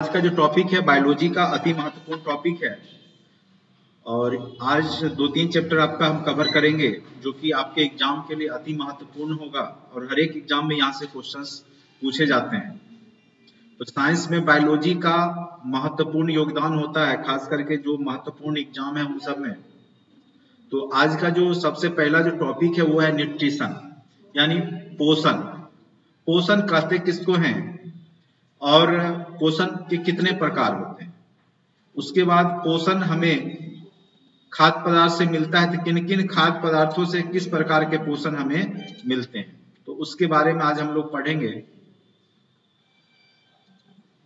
आज का जो टॉपिक है बायोलॉजी का अति महत्वपूर्ण टॉपिक है और आज 2-3 चैप्टर आपका हम कवर करेंगे जो कि आपके एग्जाम के लिए अति महत्वपूर्ण होगा और हर एक एग्जाम में यहाँ से क्वेश्चंस पूछे जाते हैं। तो साइंस में बायोलॉजी का महत्वपूर्ण योगदान होता है, खास करके जो महत्वपूर्ण एग्जाम है उन सब में। तो आज का जो सबसे पहला जो टॉपिक है वो है न्यूट्रिशन यानी पोषण। पोषण कहते किसको हैं और पोषण के कितने प्रकार होते हैं। उसके बाद पोषण हमें खाद्य पदार्थ से मिलता है, तो किन किन खाद्य पदार्थों से किस प्रकार के पोषण हमें मिलते हैं, तो उसके बारे में आज हम लोग पढ़ेंगे।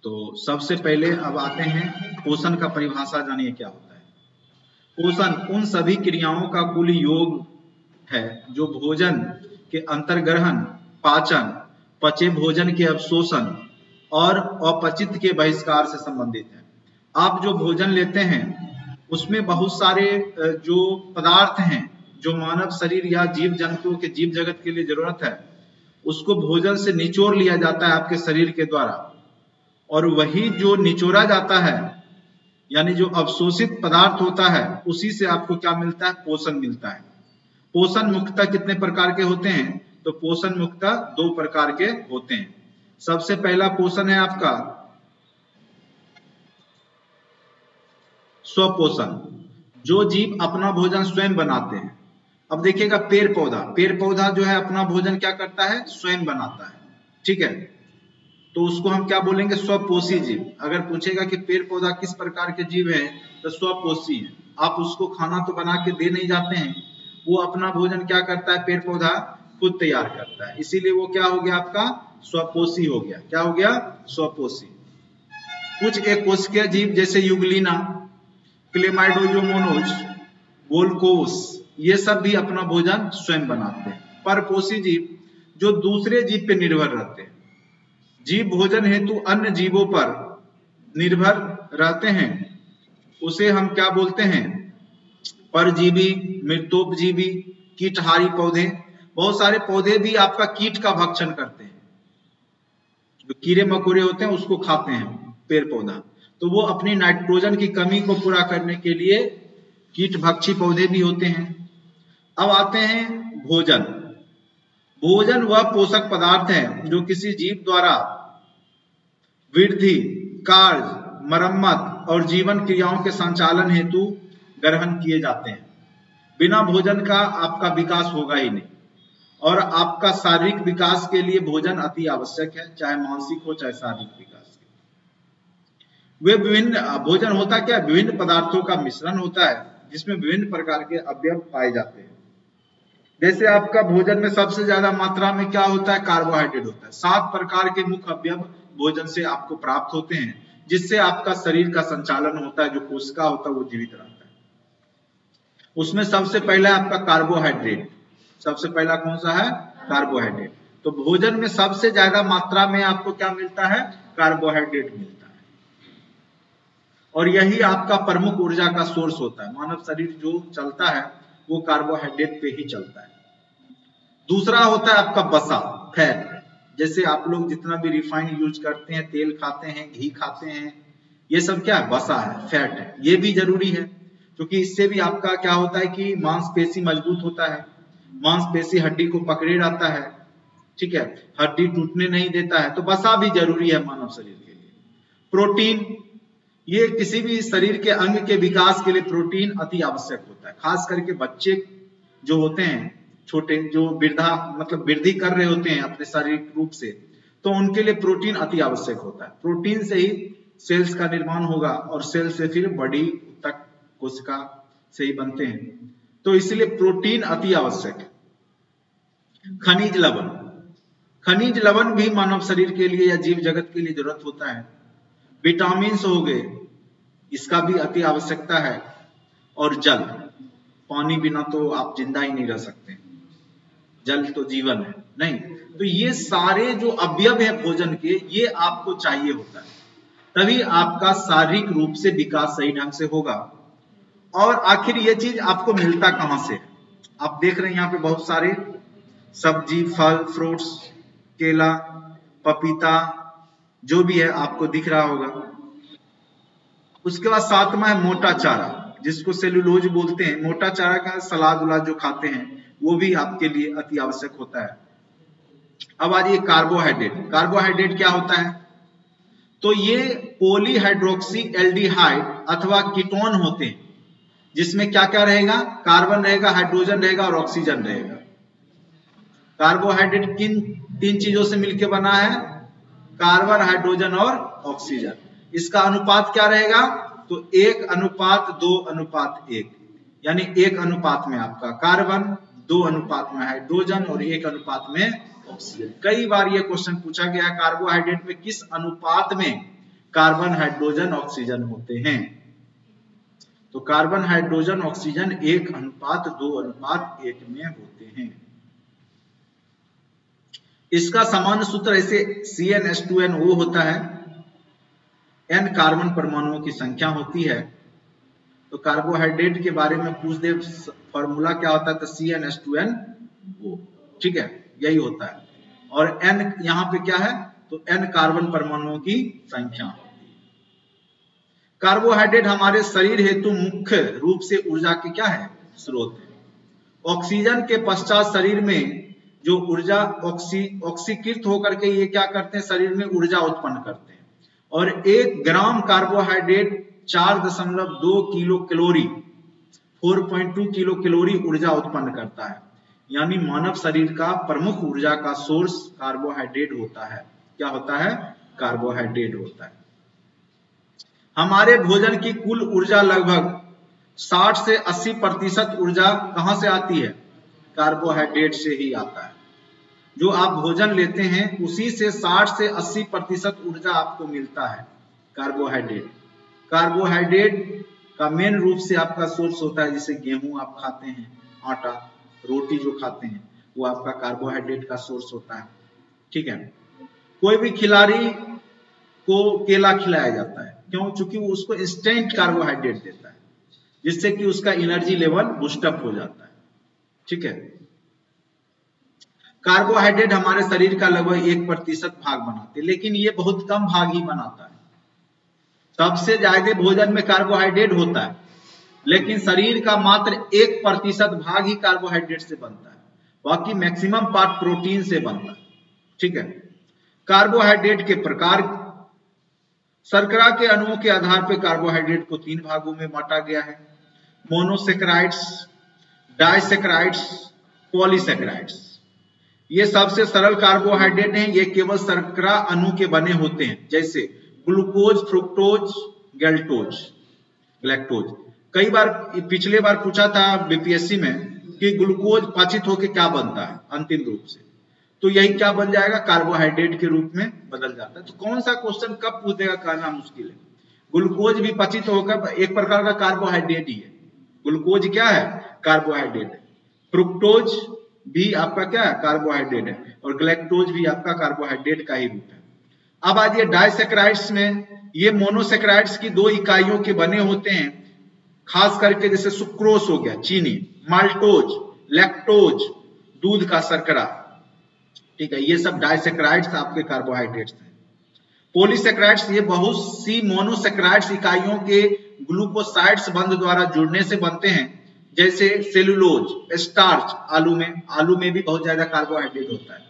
तो सबसे पहले अब आते हैं पोषण का परिभाषा जानिए क्या होता है। पोषण उन सभी क्रियाओं का कुल योग है जो भोजन के अंतर्ग्रहण, पाचन, पचे भोजन के अवशोषण और अपचित के बहिष्कार से संबंधित है। आप जो भोजन लेते हैं उसमें बहुत सारे जो पदार्थ हैं जो मानव शरीर या जीव जंतुओं के जीव जगत के लिए जरूरत है उसको भोजन से निचोड़ लिया जाता है आपके शरीर के द्वारा, और वही जो निचोड़ा जाता है यानी जो अवशोषित पदार्थ होता है उसी से आपको क्या मिलता है, पोषण मिलता है। पोषण मुख्यतः कितने प्रकार के होते हैं, तो पोषण मुख्यतः 2 प्रकार के होते हैं। सबसे पहला पोषण है आपका स्वपोषण, जो जीव अपना भोजन स्वयं बनाते हैं। अब देखिएगा पेड़ पौधा जो है अपना भोजन क्या करता है, स्वयं बनाता है, ठीक है। तो उसको हम क्या बोलेंगे, स्वपोषी जीव। अगर पूछेगा कि पेड़ पौधा किस प्रकार के जीव है तो स्वपोषी है। आप उसको खाना तो बना के दे नहीं जाते हैं, वो अपना भोजन क्या करता है, पेड़ पौधा खुद तैयार करता है, इसीलिए वो क्या हो गया आपका स्वपोषी हो गया। क्या हो गया, स्वपोषी। कुछ एक कोशिकीय जीव जैसे युगलिना, क्लेमाइडोजोमोनोज, गोलकोस, ये सब भी अपना भोजन स्वयं बनाते हैं। परपोषी जीव जो दूसरे जीव पे निर्भर रहते हैं। जीव भोजन हेतु अन्य जीवों पर निर्भर रहते हैं, उसे हम क्या बोलते हैं, परजीवी, मृतोपजीवी, कीटहारी पौधे। बहुत सारे पौधे भी आपका कीट का भक्षण करते हैं, जो कीड़े मकोड़े होते हैं उसको खाते हैं पेड़ पौधा, तो वो अपनी नाइट्रोजन की कमी को पूरा करने के लिए कीट भक्षी पौधे भी होते हैं। अब आते हैं भोजन। भोजन वह पोषक पदार्थ है जो किसी जीव द्वारा वृद्धि, कार्य, मरम्मत और जीवन क्रियाओं के संचालन हेतु ग्रहण किए जाते हैं। बिना भोजन का आपका विकास होगा ही नहीं, और आपका शारीरिक विकास के लिए भोजन अति आवश्यक है, चाहे मानसिक हो चाहे शारीरिक विकास के। वे विभिन्न भोजन होता क्या, विभिन्न पदार्थों का मिश्रण होता है जिसमें विभिन्न प्रकार के अवयव पाए जाते हैं। जैसे आपका भोजन में सबसे ज्यादा मात्रा में क्या होता है, कार्बोहाइड्रेट होता है। 7 प्रकार के मुख्य अवयव भोजन से आपको प्राप्त होते हैं, जिससे आपका शरीर का संचालन होता है, जो कोशिका होता है वो जीवित रहता है। उसमें सबसे पहला आपका कार्बोहाइड्रेट। सबसे पहला कौन सा है, कार्बोहाइड्रेट। तो भोजन में सबसे ज्यादा मात्रा में आपको क्या मिलता है, कार्बोहाइड्रेट मिलता है, और यही आपका प्रमुख ऊर्जा का सोर्स होता है। मानव शरीर जो चलता है वो कार्बोहाइड्रेट पे ही चलता है। दूसरा होता है आपका वसा, फैट। जैसे आप लोग जितना भी रिफाइन यूज करते हैं, तेल खाते हैं, घी खाते हैं, ये सब क्या है, वसा है, फैट है। ये भी जरूरी है क्योंकि इससे भी आपका क्या होता है कि मांसपेशी मजबूत होता है, मांसपेशी हड्डी को पकड़े रहता है, ठीक है, हड्डी टूटने नहीं देता है। तो वसा भी जरूरी है मानव शरीर के लिए। प्रोटीन, ये किसी भी शरीर के अंग के विकास के लिए प्रोटीन अति आवश्यक होता है। खास करके बच्चे जो होते हैं छोटे, जो वृद्धि कर रहे होते हैं अपने शारीरिक रूप से, तो उनके लिए प्रोटीन अति आवश्यक होता है। प्रोटीन से ही सेल्स का निर्माण होगा और सेल से फिर बॉडी तक कोशिका से ही बनते हैं, तो इसलिए प्रोटीन अति आवश्यक है। खनिज लवण, खनिज लवण भी मानव शरीर के लिए या जीव जगत के लिए जरूरत होता है। विटामिन हो गए, इसका भी अति आवश्यकता है। और जल, पानी बिना तो आप जिंदा ही नहीं रह सकते, जल तो जीवन है, नहीं। तो ये सारे जो अवयव है भोजन के, ये आपको चाहिए होता है, तभी आपका शारीरिक रूप से विकास सही ढंग से होगा। और आखिर ये चीज आपको मिलता कहां से, आप देख रहे हैं यहाँ पे बहुत सारे सब्जी, फल, फ्रूट्स, केला, पपीता, जो भी है आपको दिख रहा होगा, उसके बाद सातवां है मोटा चारा, जिसको सेलुलोज बोलते हैं। मोटा चारा का सलाद उलाद जो खाते हैं वो भी आपके लिए अति आवश्यक होता है। अब आ जाइए कार्बोहाइड्रेट। कार्बोहाइड्रेट क्या होता है? तो ये पॉलीहाइड्रोक्सी एल्डिहाइड अथवा कीटोन होते हैं, जिसमें क्या क्या रहेगा? कार्बन रहेगा, हाइड्रोजन रहेगा और ऑक्सीजन रहेगा। कार्बोहाइड्रेट किन तीन चीजों से मिलकर बना है? कार्बन, हाइड्रोजन और ऑक्सीजन। इसका अनुपात क्या रहेगा? तो 1:2:1, यानी 1 अनुपात में आपका कार्बन, 2 अनुपात में हाइड्रोजन और 1 अनुपात में ऑक्सीजन। कई बार ये क्वेश्चन पूछा गया है कार्बोहाइड्रेट में किस अनुपात में कार्बन, हाइड्रोजन, ऑक्सीजन होते हैं। तो कार्बन, हाइड्रोजन, ऑक्सीजन 1:2:1 में होते हैं। इसका सामान्य सूत्र ऐसे CnH2nO होता है, n कार्बन परमाणुओं की संख्या होती है। तो कार्बोहाइड्रेट के बारे में पूछ दे फॉर्मूला क्या होता है, तो CnH2nO, ठीक है, यही होता है। और n यहां पे क्या है, तो n कार्बन परमाणुओं की संख्या होती है। कार्बोहाइड्रेट हमारे शरीर हेतु मुख्य रूप से ऊर्जा के क्या है? स्रोत है। ऑक्सीजन के पश्चात शरीर में जो ऊर्जा ऑक्सीकृत होकर के ये क्या करते हैं? शरीर में ऊर्जा उत्पन्न करते हैं। और 1 ग्राम carbohydrate 4.2 kilo calorie, 4.2 kilo calorie ऊर्जा उत्पन्न करता है। यानी मानव शरीर का प्रमुख ऊर्जा का सोर्स कार्बोहाइड्रेट होता है। क्या होता है? कार्बोहाइड्रेट होता है। हमारे भोजन की कुल ऊर्जा लगभग 60 से 80% ऊर्जा कहां से आती है? कार्बोहाइड्रेट से ही आता है। जो आप भोजन लेते हैं उसी से 60 से 80% ऊर्जा आपको मिलता है कार्बोहाइड्रेट। कार्बोहाइड्रेट का मेन रूप से आपका सोर्स होता है, जैसे गेहूं आप खाते हैं, आटा, रोटी जो खाते हैं वो आपका कार्बोहाइड्रेट का सोर्स होता है, ठीक है। कोई भी खिलाड़ी को केला खिलाया जाता है, क्यों? चूंकि वो उसको इंस्टेंट कार्बोहाइड्रेट देता है, जिससे कि उसका एनर्जी लेवल बूस्टअप हो जाता है, ठीक है। कार्बोहाइड्रेट हमारे शरीर का लगभग 1% भाग बनाते हैं, लेकिन ये बहुत कम भाग ही बनाता है। सबसे ज्यादा भोजन में कार्बोहाइड्रेट होता है, लेकिन शरीर का मात्र 1% भाग ही कार्बोहाइड्रेट से बनता है, बाकी मैक्सिमम पार्ट प्रोटीन से बनता है, ठीक है। कार्बोहाइड्रेट के प्रकार। शर्करा के अणुओं के आधार पर कार्बोहाइड्रेट को 3 भागों में बांटा गया है: मोनोसेक्राइड्स, डाइसेक्राइड्स, पॉलीसेक्राइड्स। ये सबसे सरल कार्बोहाइड्रेट हैं। ये केवल शर्करा अणु के बने होते हैं, जैसे ग्लूकोज, फ्रुक्टोज, गैलेक्टोज। कई बार पिछले बार पूछा था बीपीएससी में कि ग्लूकोज पाचित होकर क्या बनता है अंतिम रूप से, तो यही क्या बन जाएगा? कार्बोहाइड्रेट के रूप में बदल जाता है। तो कौन सा क्वेश्चन कब पूछ देगा, कहना मुश्किल है। ग्लूकोज भी पचित होकर एक प्रकार का कार्बोहाइड्रेट ही है। ग्लूकोज क्या है? कार्बोहाइड्रेट है। फ्रुक्टोज भी आपका क्या है? कार्बोहाइड्रेट है। और गैलेक्टोज भी आपका कार्बोहाइड्रेट का ही रूप है। अब आ जाइए डाइसेक्राइड्स में। ये मोनोसेक्राइड्स की 2 इकाइयों के बने होते हैं, खास करके जैसे सुक्रोज हो गया, चीनी, माल्टोज, लैक्टोज, दूध का शर्करा, ठीक है। ये सब डाइसेक्राइड्स आपके कार्बोहाइड्रेट्स हैं। पॉलीसेक्राइड्स ये बहुत सी मोनोसेक्राइड्स इकाइयों के ग्लूकोसाइड्स बंध द्वारा जुड़ने से बनते हैं, जैसे सेलुलोज, स्टार्च, आलू में भी बहुत ज्यादा कार्बोहाइड्रेट होता है।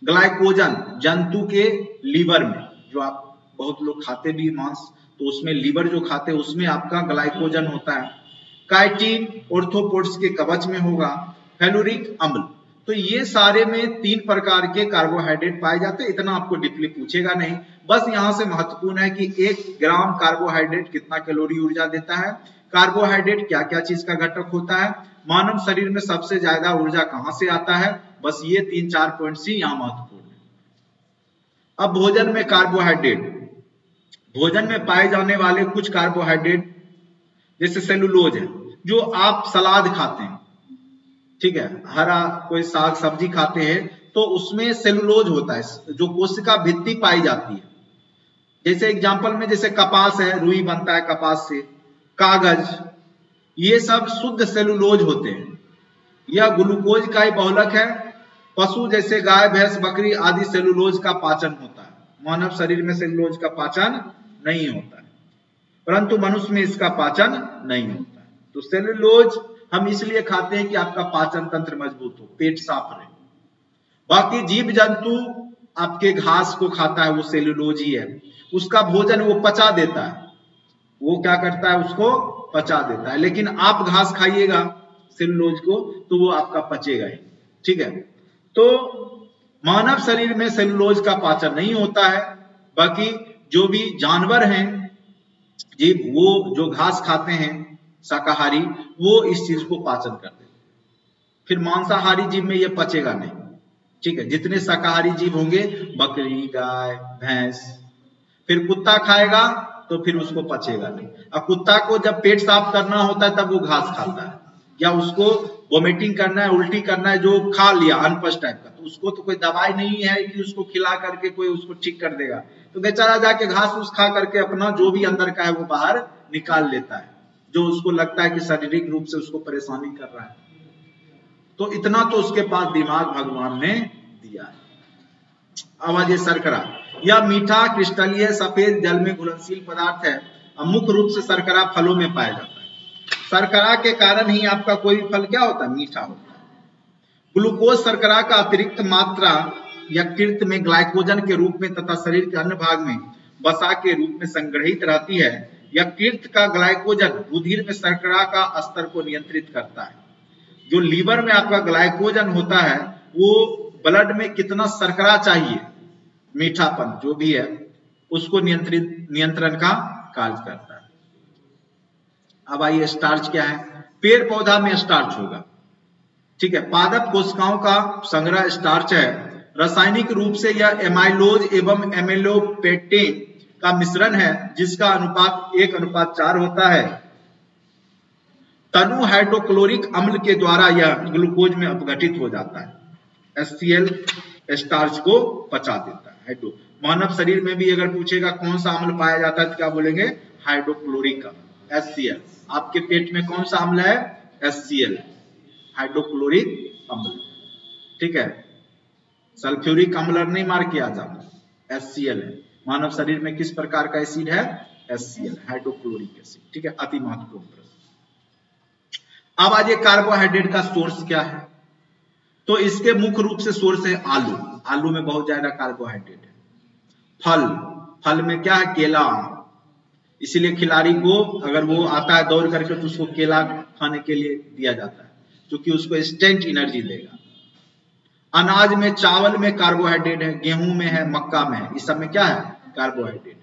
ग्लाइकोजन जंतु के लीवर में, जो आप बहुत लोग खाते भी मांस, तो उसमें लीवर जो खाते हैं उसमें आपका ग्लाइकोजन होता है। काइटिन ऑर्थोपोड्स के कवच में होगा। फेलुरिक अम्ल। तो ये सारे में 3 प्रकार के कार्बोहाइड्रेट पाए जाते हैं। इतना आपको डीपली पूछेगा नहीं, बस यहां से महत्वपूर्ण है कि 1 ग्राम कार्बोहाइड्रेट कितना कैलोरी ऊर्जा देता है, कार्बोहाइड्रेट क्या क्या चीज का घटक होता है, मानव शरीर में सबसे ज्यादा ऊर्जा कहां से आता है। बस ये 3-4 पॉइंट्स ही यहां महत्वपूर्ण है। अब भोजन में कार्बोहाइड्रेट। भोजन में पाए जाने वाले कुछ कार्बोहाइड्रेट जैसे सेलुलोज है, जो आप सलाद खाते हैं, ठीक है, हरा कोई साग सब्जी खाते हैं तो उसमें सेलुलोज होता है, जो कोशिका भित्ति पाई जाती है। जैसे एग्जांपल में जैसे कपास है, रुई बनता है कपास से, कागज, ये सब शुद्ध सेलुलोज होते हैं। यह ग्लूकोज का ही बहुलक है। पशु जैसे गाय, भैंस, बकरी आदि सेलुलोज का पाचन होता है। मानव शरीर में सेलुलोज का पाचन नहीं होता है। परंतु मनुष्य में इसका पाचन नहीं होता है। तो सेलुलोज हम इसलिए खाते हैं कि आपका पाचन तंत्र मजबूत हो, पेट साफ रहे। बाकी जीव जंतु आपके घास को खाता है, वो सेलुलोज ही है, उसका भोजन वो पचा देता है, वो क्या करता है, उसको पचा देता है। लेकिन आप घास खाइएगा सेलुलोज को तो वो आपका पचेगा ही, ठीक है। तो मानव शरीर में सेलुलोज का पाचन नहीं होता है। बाकी जो भी जानवर हैं जीव, वो जो घास खाते हैं शाकाहारी, वो इस चीज को पाचन करते हैं। फिर मांसाहारी जीव में ये पचेगा नहीं, ठीक है। जितने शाकाहारी जीव होंगे, बकरी, गाय, भैंस, फिर कुत्ता खाएगा तो फिर उसको पचेगा नहीं। और कुत्ता को जब पेट साफ करना होता है तब वो घास खाता है, या उसको वोमिटिंग करना है, उल्टी करना है, जो खा लिया अनपच टाइप का, तो उसको तो कोई दवाई नहीं है कि उसको खिला करके कोई उसको ठीक कर देगा। तो बेचारा जाके घास उस खा करके अपना जो भी अंदर का है वो बाहर निकाल लेता है, जो उसको लगता है कि शारीरिक रूप से उसको परेशानी कर रहा है। तो इतना तो उसके पास दिमाग भगवान ने दिया है। अब आ जाइए शर्करा। यह मीठा क्रिस्टलीय सफेद जल में घुलनशील पदार्थ है और मुख्य रूप से शर्करा फलों में पाया जाता है। शर्करा के कारण ही आपका कोई भी फल क्या होता है, मीठा होता है। ग्लूकोज शर्करा का अतिरिक्त मात्रा यकृत में ग्लाइकोजन के रूप में तथा शरीर के अन्य भाग में वसा के रूप में संग्रहित रहती है। यकृत का ग्लाइकोजन रुधिर में शर्करा का स्तर को नियंत्रित करता है। जो लीवर में आपका ग्लाइकोजन होता है, वो ब्लड में कितना शर्करा चाहिए, मीठापन जो भी है, उसको नियंत्रण का कार्य करता है। अब आइए स्टार्च क्या है। पेड़ पौधा में स्टार्च होगा, ठीक है। पादप कोशिकाओं का संग्रह स्टार्च है। रासायनिक रूप से यह एमाइलोज एवं एमिलोपेक्टिन का मिश्रण है, जिसका अनुपात 1:4 होता है। तनु हाइड्रोक्लोरिक अम्ल के द्वारा यह ग्लूकोज में अपघटित हो जाता है। HCl स्टार्च को पचा देता है। हाइड्रो मानव शरीर में भी अगर पूछेगा कौन सा अम्ल पाया जाता है तो क्या बोलेंगे, हाइड्रोक्लोरिक अम्ल, HCl। आपके पेट में कौन सा अम्ल है, HCl, हाइड्रोक्लोरिक अम्ल, ठीक है। सल्फ्यूरिक अम्ल नहीं मार किया जाता, HCl है। मानव शरीर में किस प्रकार का एसिड है, HCl, हाइड्रोक्लोरिक एसिड, ठीक है। अति महत्वपूर्ण प्रश्न। अब आज ये कार्बोहाइड्रेट का सोर्स क्या है, तो इसके मुख्य रूप से सोर्स है आलू। आलू में बहुत ज्यादा कार्बोहाइड्रेट है। फल, फल में क्या है, केला। इसीलिए खिलाड़ी को अगर वो आता है दौड़ करके तो उसको केला खाने के लिए दिया जाता है, क्योंकि उसको इंस्टेंट एनर्जी देगा। अनाज में, चावल में कार्बोहाइड्रेट है, गेहूं में है, मक्का में है, इस सब में क्या है, कार्बोहाइड्रेट है।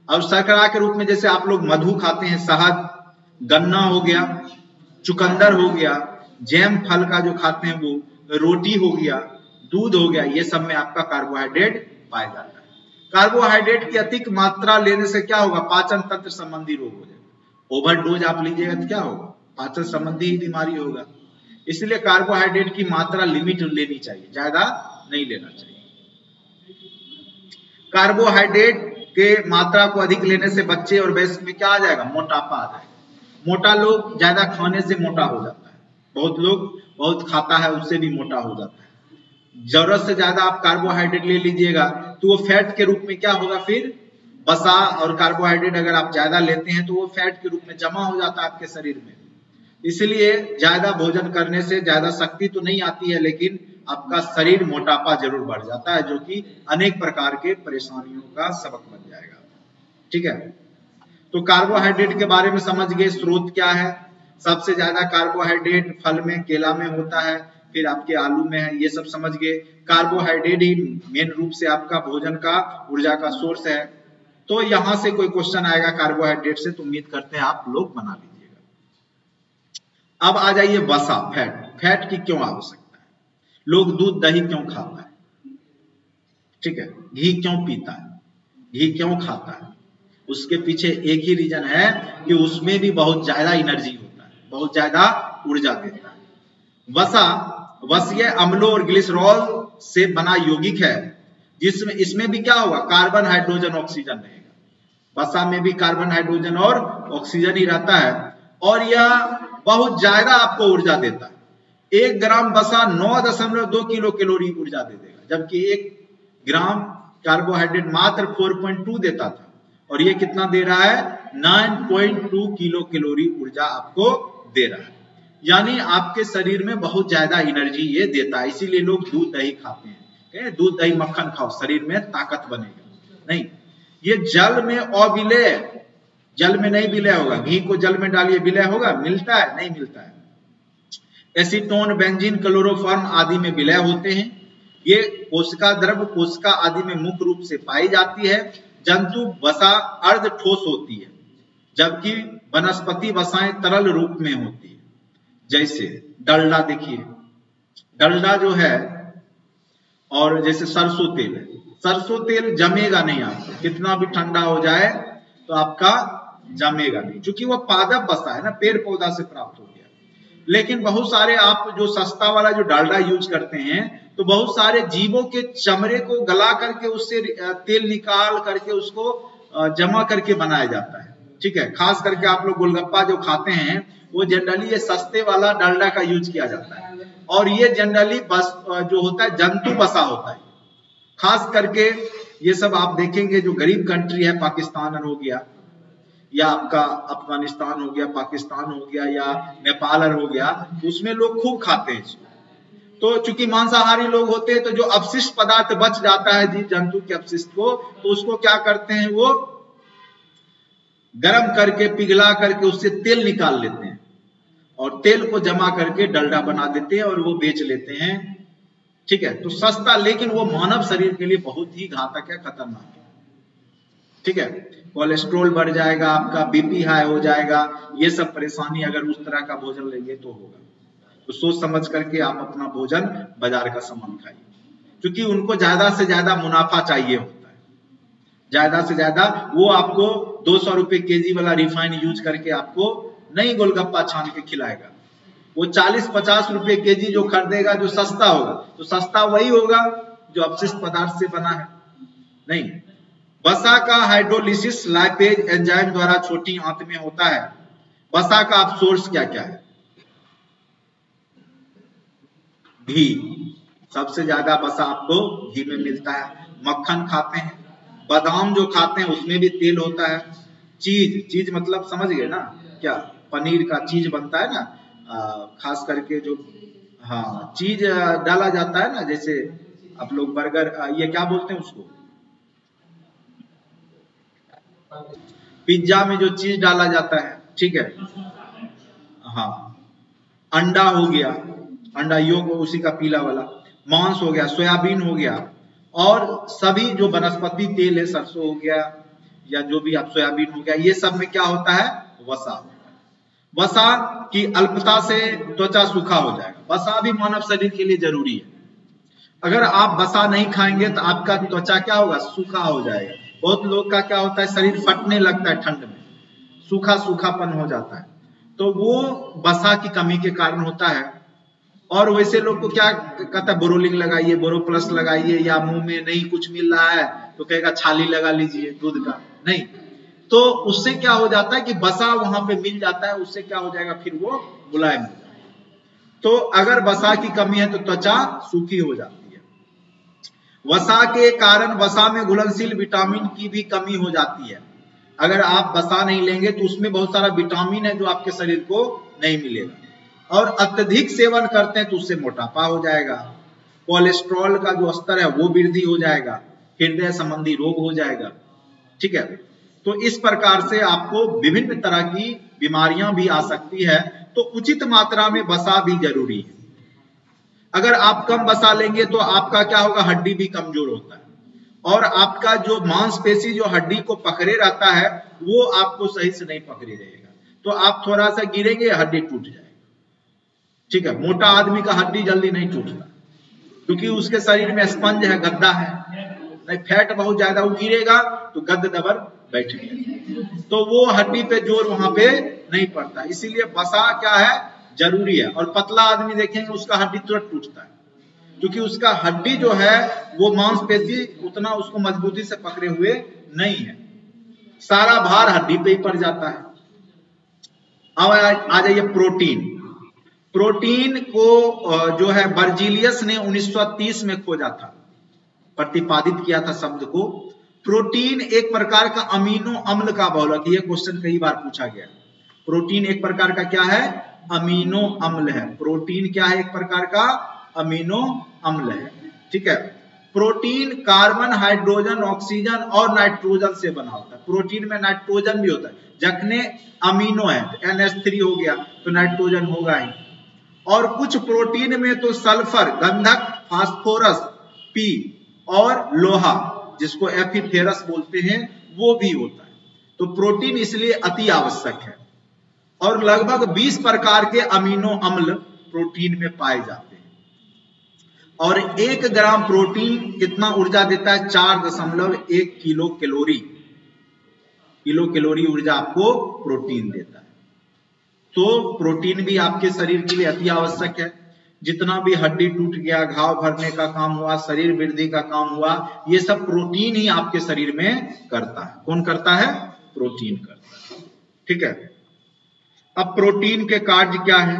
और शर्करा के रूप में जैसे आप लोग मधु खाते हैं, शहद, गन्ना हो गया, चुकंदर हो गया, जैम फल का जो खाते हैं वो, रोटी हो गया, दूध हो गया, ये सब में आपका कार्बोहाइड्रेट पाया जाता है। कार्बोहाइड्रेट की अधिक मात्रा लेने से क्या होगा, पाचन तंत्र संबंधी रोग हो जाएगा। ओवरडोज आप लीजिएगा तो क्या होगा, पाचन संबंधी बीमारी होगा। इसलिए कार्बोहाइड्रेट की मात्रा लिमिट लेनी चाहिए, ज्यादा नहीं लेना चाहिए। कार्बोहाइड्रेट के मात्रा को अधिक लेने से बच्चे और वयस्क में क्या आ जाएगा, मोटापा आ जाएगा। मोटा लोग ज्यादा खाने से मोटा हो जाता है, बहुत लोग बहुत खाता है उससे भी मोटा हो जाता है। जरूरत से ज्यादा आप कार्बोहाइड्रेट ले लीजिएगा तो वो फैट के रूप में क्या होगा, फिर वसा और कार्बोहाइड्रेट अगर आप ज्यादा लेते हैं तो वो फैट के रूप में जमा हो जाता है आपके शरीर में। इसलिए ज्यादा भोजन करने से ज्यादा शक्ति तो नहीं आती है, लेकिन आपका शरीर मोटापा जरूर बढ़ जाता है, जो कि अनेक प्रकार के परेशानियों का सबक बन जाएगा, ठीक है। तो कार्बोहाइड्रेट के बारे में समझ गए, स्रोत क्या है। सबसे ज्यादा कार्बोहाइड्रेट फल में, केला में होता है, फिर आपके आलू में है, ये सब समझ गए। कार्बोहाइड्रेट ही मेन रूप से आपका भोजन का, ऊर्जा का सोर्स है। तो यहां से कोई क्वेश्चन आएगा कार्बोहाइड्रेट से तो उम्मीद करते हैं आप लोग बना लीजिएगा। अब आ जाइए वसा, फैट। फैट की क्यों आवश्यकता है, लोग दूध दही क्यों खाता है, ठीक है, घी क्यों पीता है, घी क्यों खाता है, उसके पीछे एक ही रीजन है कि उसमें भी बहुत ज्यादा एनर्जी होता है, बहुत ज्यादा ऊर्जा देता है। वसा वसीय अम्लों और ग्लिसरॉल से बना यौगिक है, जिसमें इसमें भी क्या होगा, कार्बन, हाइड्रोजन, ऑक्सीजन रहेगा। वसा में भी कार्बन, हाइड्रोजन और ऑक्सीजन ही रहता है, और यह बहुत ज्यादा आपको ऊर्जा देता है। 1 ग्राम वसा 9.2 किलो कैलोरी ऊर्जा दे देगा, जबकि 1 ग्राम कार्बोहाइड्रेट मात्र 4.2 देता था, और ये कितना दे रहा है, 9.2 किलो कैलोरी ऊर्जा आपको दे रहा है, यानी आपके शरीर में बहुत ज्यादा एनर्जी ये देता है। इसीलिए लोग दूध दही खाते हैं, कहें दूध दही मक्खन खाओ शरीर में ताकत बनेगा, नहीं, ये जल में अविलय, जल में नहीं विलय होगा। घी को जल में डालिए विलय होगा, मिलता है? नहीं मिलता है। एसीटोन, बेंजीन, क्लोरोफॉर्म आदि में विलय होते हैं। ये कोशिका द्रव, कोशिका आदि में मुख्य रूप से पाई जाती है। जंतु वसा अर्ध ठोस होती है, जबकि वनस्पति वसाएं तरल रूप में होती है। जैसे डलडा, देखिए डलडा जो है, और जैसे सरसों तेल है, सरसों तेल जमेगा नहीं, आपको कितना भी ठंडा हो जाए तो आपका जमेगा नहीं, क्योंकि वो पादप वसा है ना, पेड़ पौधा से प्राप्त हो गया। लेकिन बहुत सारे आप जो सस्ता वाला जो डालडा यूज करते हैं, तो बहुत सारे जीवों के चमड़े को गला करके उससे तेल निकाल करके उसको जमा करके बनाया जाता है, ठीक है। खास करके आप लोग गोलगप्पा जो खाते हैं, वो जनरली ये सस्ते वाला डालडा का यूज किया जाता है, और ये जनरली बस जो होता है जंतु बसा होता है। खास करके ये सब आप देखेंगे जो गरीब कंट्री है, पाकिस्तान हो गया, या आपका अफगानिस्तान हो गया, पाकिस्तान हो गया, या नेपाल हो गया, उसमें लोग खूब खाते हैं इसको। तो चूंकि मांसाहारी लोग होते हैं, तो जो अपशिष्ट पदार्थ बच जाता है जीव जंतु के अपशिष्ट को, तो उसको क्या करते हैं, वो गर्म करके पिघला करके उससे तेल निकाल लेते हैं, और तेल को जमा करके डलडा बना देते हैं और वो बेच लेते हैं, ठीक है। तो सस्ता, लेकिन वो मानव शरीर के लिए बहुत ही घातक है, खतरनाक है, ठीक है। कोलेस्ट्रॉल बढ़ जाएगा, आपका बीपी हाई हो जाएगा, ये सब परेशानी अगर उस तरह का भोजन लेंगे तो होगा। तो सोच समझ करके आप अपना भोजन, बाजार का सामान खाइए, क्योंकि उनको ज्यादा से ज्यादा मुनाफा चाहिए होता है, ज्यादा से ज्यादा। वो आपको 200 रुपए केजी वाला रिफाइन यूज करके आपको नहीं गोलगप्पा छान के खिलाएगा। वो 40-50 रुपए केजी जो खरीदेगा, जो सस्ता होगा, तो सस्ता वही होगा जो अपशिष्ट पदार्थ से बना है, नहीं। वसा का हाइड्रोलिसिस लाइपेज एंजाइम द्वारा छोटी आंत में होता है। वसा का आप सोर्स क्या क्या है? घी, सबसे ज्यादा वसा आपको घी में मिलता है। मक्खन खाते हैं, बादाम जो खाते हैं उसमें भी तेल होता है। चीज, चीज मतलब समझ गए ना, क्या पनीर का चीज बनता है ना, खास करके जो, हाँ, चीज डाला जाता है ना, जैसे आप लोग बर्गर, ये क्या बोलते हैं उसको, पिज्जा में जो चीज डाला जाता है, ठीक है, हाँ। अंडा हो गया, अंडा योग उसी का पीला वाला। मांस हो गया, सोयाबीन हो गया, और सभी जो वनस्पति तेल है, सरसों हो गया, या जो भी आप सोयाबीन हो गया, ये सब में क्या होता है, वसा। वसा की अल्पता से त्वचा सूखा हो जाएगा। वसा भी मानव शरीर के लिए जरूरी है। अगर आप वसा नहीं खाएंगे तो आपका त्वचा क्या होगा, सूखा हो जाएगा। बहुत लोग का क्या होता है, शरीर फटने लगता है ठंड में, सूखा सूखापन हो जाता है, तो वो वसा की कमी के कारण होता है। और वैसे लोग को क्या कहता है, बोरोलिन लगाइए, बोरो प्लस लगाइए, या मुंह में नहीं कुछ मिल रहा है तो कहेगा छाली लगा लीजिए दूध का, नहीं। तो उससे क्या हो जाता है कि वसा वहां पे मिल जाता है, उससे क्या हो जाएगा, फिर वो मुलायम हो जाएगा। तो अगर वसा की कमी है तो त्वचा सूखी हो जाती है। वसा के कारण वसा में घुलनशील विटामिन की भी कमी हो जाती है। अगर आप वसा नहीं लेंगे तो उसमें बहुत सारा विटामिन है जो आपके शरीर को नहीं मिलेगा। और अत्यधिक सेवन करते हैं तो उससे मोटापा हो जाएगा, कोलेस्ट्रॉल का जो स्तर है वो वृद्धि हो जाएगा, हृदय संबंधी रोग हो जाएगा, ठीक है। तो इस प्रकार से आपको विभिन्न तरह की बीमारियां भी आ सकती है। तो उचित मात्रा में वसा भी जरूरी है। अगर आप कम वसा लेंगे तो आपका क्या होगा, हड्डी भी कमजोर होता है, और आपका जो मांसपेशी जो हड्डी को पकड़े रहता है वो आपको सही से नहीं पकड़े रहेगा, तो आप थोड़ा सा गिरेंगे हड्डी टूट जाएगी, ठीक है। मोटा आदमी का हड्डी जल्दी नहीं टूटता, क्योंकि उसके शरीर में स्पंज है, गद्दा है, नहीं फैट बहुत ज्यादा, वो गिरेगा तो गद्द दबर बैठ गया, तो वो हड्डी पे जोर वहां पे नहीं पड़ता। इसीलिए वसा क्या है, जरूरी है। और पतला आदमी देखेंगे उसका हड्डी तुरंत टूटता है, क्योंकि उसका हड्डी जो है वो मांसपेशी उतना उसको मजबूती से पकड़े हुए नहीं है, सारा भार हड्डी पे ही पड़ जाता है। अब आ जाइए प्रोटीन। प्रोटीन को जो है बर्जीलियस ने 1930 में खोजा था, प्रतिपादित किया था शब्द को। प्रोटीन एक प्रकार का अमीनो अम्ल का बहुलक, यह क्वेश्चन कई बार पूछा गया। प्रोटीन एक प्रकार का क्या है? अमीनो अम्ल है। प्रोटीन क्या है? एक प्रकार का अमीनो अम्ल है। ठीक है। प्रोटीन कार्बन, हाइड्रोजन, ऑक्सीजन और नाइट्रोजन से बना होता है। प्रोटीन में नाइट्रोजन भी होता है, जखने अमीनो है तो NH3 हो गया तो नाइट्रोजन होगा ही। और कुछ प्रोटीन में तो सल्फर, गंधक, फास्फोरस, पी और लोहा, जिसको एफिफेरस बोलते हैं, वो भी होता है। तो प्रोटीन इसलिए अति आवश्यक है। और लगभग 20 प्रकार के अमीनो अम्ल प्रोटीन में पाए जाते हैं। और 1 ग्राम प्रोटीन कितना ऊर्जा देता है? 4.1 किलो कैलोरी। किलो कैलोरी ऊर्जा आपको प्रोटीन देता है। तो प्रोटीन भी आपके शरीर के लिए अति आवश्यक है। जितना भी हड्डी टूट गया, घाव भरने का काम हुआ, शरीर वृद्धि का काम हुआ, ये सब प्रोटीन ही आपके शरीर में करता है। कौन करता है? प्रोटीन करता है। ठीक है। अब प्रोटीन के कार्य क्या है?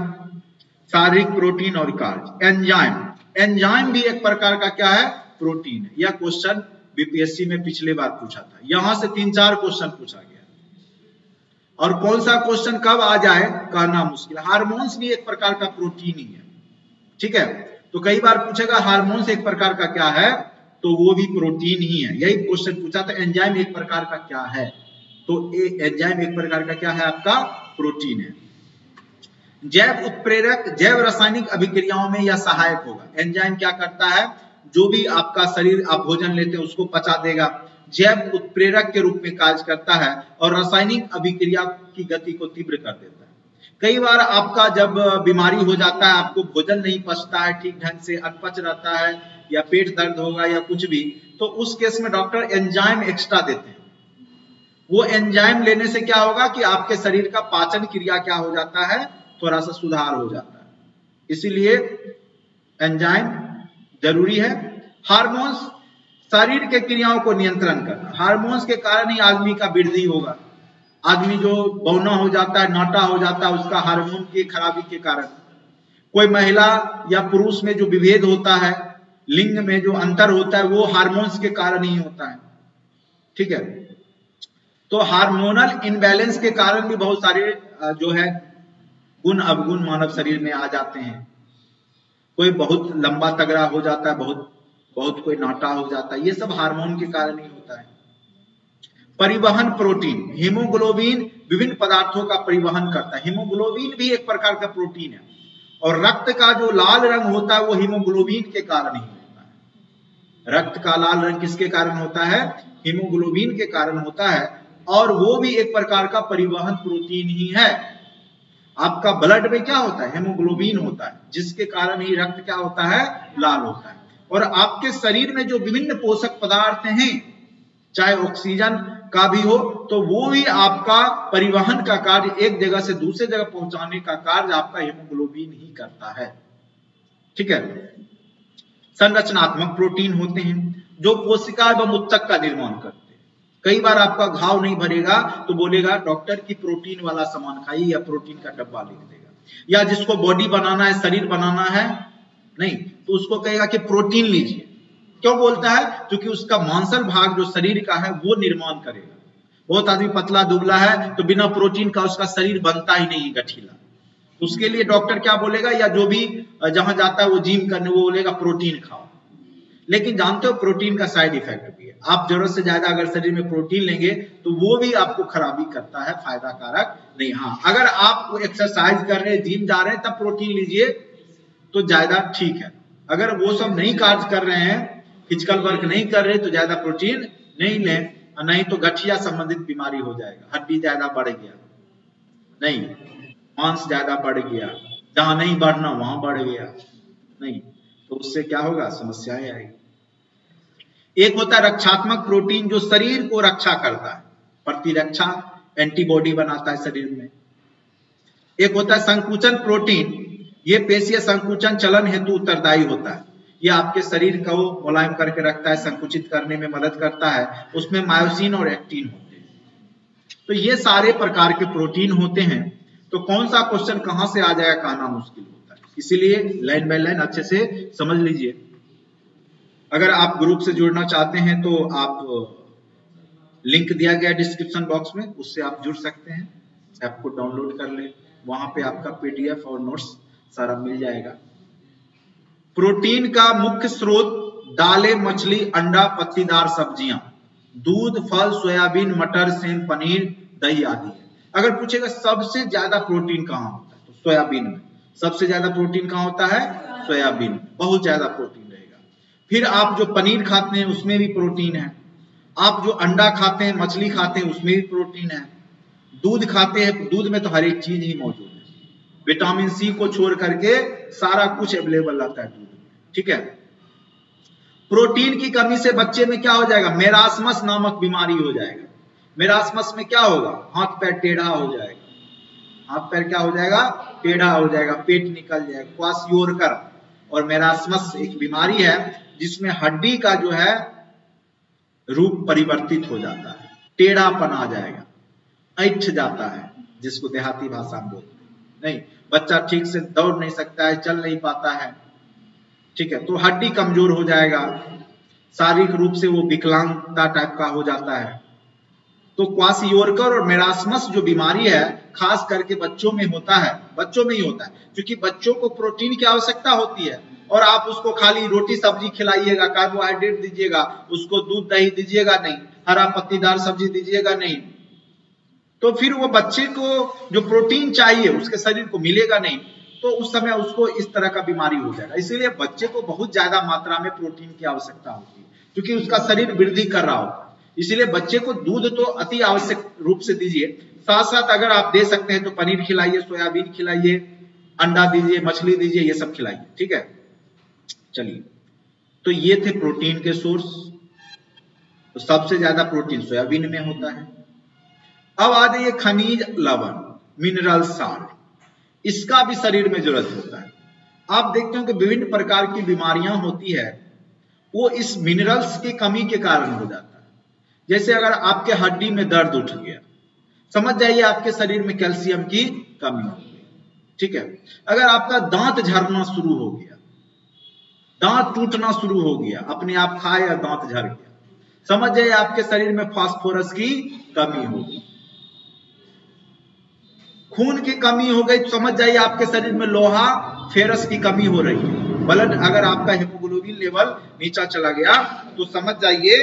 शारीरिक प्रोटीन और कार्य। एंजाइम, एंजाइम भी एक प्रकार का क्या है? प्रोटीन है। यह क्वेश्चन बीपीएससी में पिछले बार पूछा था। यहां से 3-4 क्वेश्चन पूछा गया। और कौन सा क्वेश्चन कब आ जाए कहना मुश्किल। हार्मोन्स भी एक प्रकार का प्रोटीन ही है। ठीक है। तो कई बार पूछेगा हार्मोन्स एक प्रकार का क्या है, तो वो भी प्रोटीन ही है। यही क्वेश्चन पूछा था। एंजाइम एक प्रकार का क्या है, तो एंजाइम एक प्रकार का क्या है? आपका प्रोटीन है। जैव उत्प्रेरक, जैव रासायनिक अभिक्रियाओं में यह सहायक होगा। एंजाइम क्या करता है? जो भी आपका शरीर, आप भोजन लेते हैं उसको पचा देगा। जैव उत्प्रेरक के रूप में कार्य करता है और रासायनिक अभिक्रिया की गति को तीव्र कर देता है। कई बार आपका जब बीमारी हो जाता है, आपको भोजन नहीं पचता है ठीक ढंग से, अपच रहता है या पेट दर्द होगा या कुछ भी, तो उस केस में डॉक्टर एंजाइम एक्स्ट्रा देते हैं। वो एंजाइम लेने से क्या होगा कि आपके शरीर का पाचन क्रिया क्या हो जाता है? थोड़ा सा सुधार हो जाता है। इसीलिए एंजाइम जरूरी है। हार्मोन्स, शरीर के क्रियाओं को नियंत्रण करना। हार्मोन्स के कारण ही आदमी का वृद्धि होगा। आदमी जो बौना हो जाता है, नाटा हो जाता है, उसका हार्मोन की खराबी के कारण। कोई महिला या पुरुष में जो विभेद होता है, लिंग में जो अंतर होता है, वो हार्मोन्स के कारण ही होता है। ठीक है। तो हार्मोनल इनबैलेंस के कारण भी बहुत सारे जो है गुण अवगुण मानव शरीर में आ जाते हैं। कोई बहुत लंबा तगड़ा हो जाता है, बहुत कोई नाटा हो जाता है। ये सब हार्मोन के कारण ही होता है। परिवहन प्रोटीन, हीमोग्लोबिन विभिन्न पदार्थों का परिवहन करता है। हीमोग्लोबिन भी एक प्रकार का प्रोटीन है। और रक्त का जो लाल रंग होता है वो हीमोग्लोबिन के कारण ही होता है। रक्त का लाल रंग किसके कारण होता है? हीमोग्लोबिन के कारण होता है। और वो भी एक प्रकार का परिवहन प्रोटीन ही है। आपका ब्लड में क्या होता है? हेमोग्लोबिन होता है, जिसके कारण ही रक्त क्या होता है? लाल होता है। और आपके शरीर में जो विभिन्न पोषक पदार्थ हैं, चाहे ऑक्सीजन का भी हो, तो वो भी आपका परिवहन का कार्य, एक जगह से दूसरे जगह पहुंचाने का कार्य आपका हीमोग्लोबिन ही करता है। ठीक है। संरचनात्मक प्रोटीन होते हैं जो कोशिका एवं ऊतक का निर्माण करते हैं। कई बार आपका घाव नहीं भरेगा तो बोलेगा डॉक्टर की प्रोटीन वाला सामान खाइए, या प्रोटीन का डब्बा लिख देगा। या जिसको बॉडी बनाना है, शरीर बनाना है, नहीं तो उसको कहेगा कि प्रोटीन लीजिए। क्यों बोलता है? क्योंकि उसका मांसल भाग जो शरीर का है वो निर्माण करेगा। बहुत आदमी पतला दुबला है तो बिना प्रोटीन का उसका शरीर बनता ही नहीं गठीला। उसके लिए डॉक्टर क्या बोलेगा, या जो भी जहां जाता है वो जिम करने, वो बोलेगा प्रोटीन खाओ। लेकिन जानते हो प्रोटीन का साइड इफेक्ट भी है। आप जरूरत से ज्यादा अगर शरीर में प्रोटीन लेंगे तो वो भी आपको खराबी करता है, फायदा कारक नहीं। हाँ, अगर आप एक्सरसाइज कर रहे हैं, जिम जा रहे हैं, तब प्रोटीन लीजिए तो ज्यादा ठीक है। अगर वो सब नहीं कार्य कर रहे हैं, फिजिकल वर्क नहीं कर रहे, तो ज्यादा प्रोटीन नहीं लें, नहीं तो गठिया संबंधित बीमारी हो जाएगा। हड्डी ज्यादा बढ़ गया, नहीं मांस ज्यादा बढ़ गया, जहां नहीं बढ़ना वहां बढ़ गया, नहीं तो उससे क्या होगा? समस्याएं आएगी। एक होता है रक्षात्मक प्रोटीन जो शरीर को रक्षा करता है, प्रतिरक्षा एंटीबॉडी बनाता है शरीर में। एक होता है संकुचन प्रोटीन, ये पेशीय संकुचन चलन हेतु उत्तरदायी होता है। यह आपके शरीर को मुलायम करके रखता है, संकुचित करने में मदद करता है। उसमें मायोसिन और एक्टिन होते हैं। तो ये सारे प्रकार के प्रोटीन होते हैं। तो कौन सा क्वेश्चन कहां से आ जाएगा कहना मुश्किल होता है। इसीलिए लाइन बाय लाइन अच्छे से समझ लीजिए। अगर आप ग्रुप से जुड़ना चाहते हैं तो आप लिंक दिया गया डिस्क्रिप्शन बॉक्स में, उससे आप जुड़ सकते हैं। ऐप को डाउनलोड कर ले, वहां पे आपका पीडीएफ और नोट्स सारा मिल जाएगा। प्रोटीन का मुख्य स्रोत दालें, मछली, अंडा, पत्तीदार सब्जियां, दूध, फल, सोयाबीन, मटर, सेम, पनीर, दही आदि है। अगर पूछेगा सबसे ज्यादा प्रोटीन कहाँ होता है, तो सोयाबीन में। सबसे ज्यादा प्रोटीन कहाँ होता है? सोयाबीन में, बहुत ज्यादा प्रोटीन रहेगा। फिर आप जो पनीर खाते हैं उसमें भी प्रोटीन है, आप जो अंडा खाते हैं, मछली खाते हैं, उसमें भी प्रोटीन है, दूध खाते हैं, दूध में तो हर एक चीज ही मौजूद है, विटामिन सी को छोड़ करके सारा कुछ अवेलेबल रहता है दूध में, ठीक है। प्रोटीन की कमी से बच्चे में क्या हो जाएगा? मेरास्मस नामक बीमारी हो जाएगा। मेरास्मस में क्या होगा? हाथ पैर टेढ़ा हो जाएगा, हाथ पैर क्या हो जाएगा? टेढ़ा हो जाएगा, पेट निकल जाएगा, क्वाशियोरकर। और मेरास्मस एक बीमारी है जिसमें हड्डी का जो है रूप परिवर्तित हो जाता है, टेढ़ापन आ जाएगा, ऐंठ जाता है, जिसको देहाती भाषा में बोलते हैं। नहीं, बच्चा ठीक से दौड़ नहीं सकता है, चल नहीं पाता है, ठीक है, तो हड्डी कमजोर हो जाएगा, शारीरिक रूप से वो विकलांगता टाइप का हो जाता है। तो क्वाशियोरकर और मेरास्मस जो बीमारी है खास करके बच्चों में होता है, बच्चों में ही होता है, क्योंकि बच्चों को प्रोटीन की आवश्यकता होती है, और आप उसको खाली रोटी सब्जी खिलाइएगा, कार्बोहाइड्रेट दीजिएगा, उसको दूध दही दीजिएगा नहीं, हरा पत्तीदार सब्जी दीजिएगा नहीं, तो फिर वो बच्चे को जो प्रोटीन चाहिए उसके शरीर को मिलेगा नहीं, तो उस समय उसको इस तरह का बीमारी हो जाएगा। इसीलिए बच्चे को बहुत ज्यादा मात्रा में प्रोटीन की आवश्यकता होती है, क्योंकि उसका शरीर वृद्धि कर रहा होता है। इसीलिए बच्चे को दूध तो अति आवश्यक रूप से दीजिए, साथ साथ अगर आप दे सकते हैं तो पनीर खिलाइए, सोयाबीन खिलाइए, अंडा दीजिए, मछली दीजिए, ये सब खिलाइए, ठीक है। चलिए, तो ये थे प्रोटीन के सोर्स। तो सबसे ज्यादा प्रोटीन सोयाबीन में होता है। अब आ जाइए खनिज लवण, मिनरल साल्ट, इसका भी शरीर में जरूरत होता है। आप देखते हो कि विभिन्न प्रकार की बीमारियां होती है, वो इस मिनरल्स की कमी के कारण हो जाता है। जैसे अगर आपके हड्डी में दर्द उठ गया, समझ जाइए आपके शरीर में कैल्शियम की कमी हो गई, ठीक है। अगर आपका दांत झड़ना शुरू हो गया, दांत टूटना शुरू हो गया, अपने आप खाए और दांत झड़ गया, समझ जाइए आपके शरीर में फास्फोरस की कमी होगी। खून की कमी हो गई तो समझ जाइए आपके शरीर में लोहा फेरस की कमी हो रही है। ब्लड, अगर आपका हेमोग्लोबिन लेवल नीचा चला गया तो समझ जाइए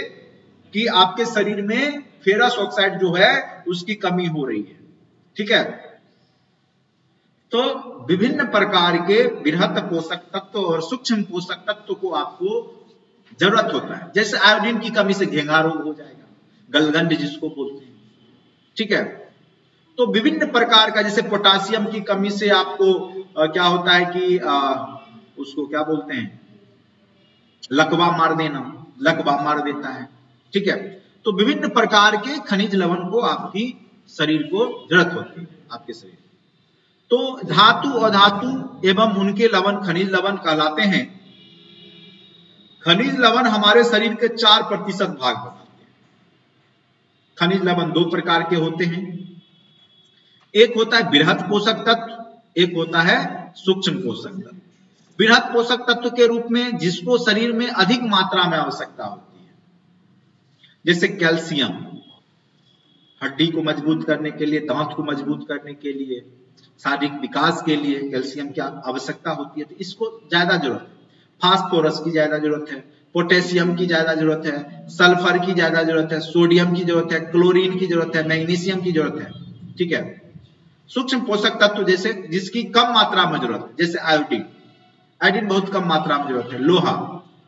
कि आपके शरीर में फेरस ऑक्साइड जो है उसकी कमी हो रही है, ठीक है। तो विभिन्न प्रकार के बृहत पोषक तत्व और सूक्ष्म पोषक तत्व को आपको जरूरत होता है। जैसे आयोडीन की कमी से घेंगा रोग हो जाएगा, गलगंड जिसको बोलते हैं, ठीक है। तो विभिन्न प्रकार का, जैसे पोटासियम की कमी से आपको क्या होता है कि उसको क्या बोलते हैं, लकवा मार देना, लकवा मार देता है, ठीक है। तो विभिन्न प्रकार के खनिज लवण को आपकी शरीर को जरूरत होती है, आपके शरीर। तो धातु, अधातु एवं उनके लवण खनिज लवण कहलाते हैं। खनिज लवण हमारे शरीर के 4% भाग बनाते हैं। खनिज लवण दो प्रकार के होते हैं, एक होता है बृहत पोषक तत्व, एक होता है सूक्ष्म पोषक तत्व। बृहत पोषक तत्व के रूप में जिसको शरीर में अधिक मात्रा में आवश्यकता होती है, जैसे कैल्शियम, हड्डी को मजबूत करने के लिए, दांत को मजबूत करने के लिए, शारीरिक विकास के लिए कैल्शियम की आवश्यकता होती है, तो इसको ज्यादा जरूरत है। फास्फोरस की ज्यादा जरूरत है, पोटेशियम की ज्यादा जरूरत है, सल्फर की ज्यादा जरूरत है, सोडियम की जरूरत है, क्लोरीन की जरूरत है, मैग्नीशियम की जरूरत है, ठीक है। सूक्ष्म पोषक तत्व जैसे जिसकी कम मात्रा में जरूरत है, जैसे आयोडीन, आयोडीन बहुत कम मात्रा में जरूरत है, लोहा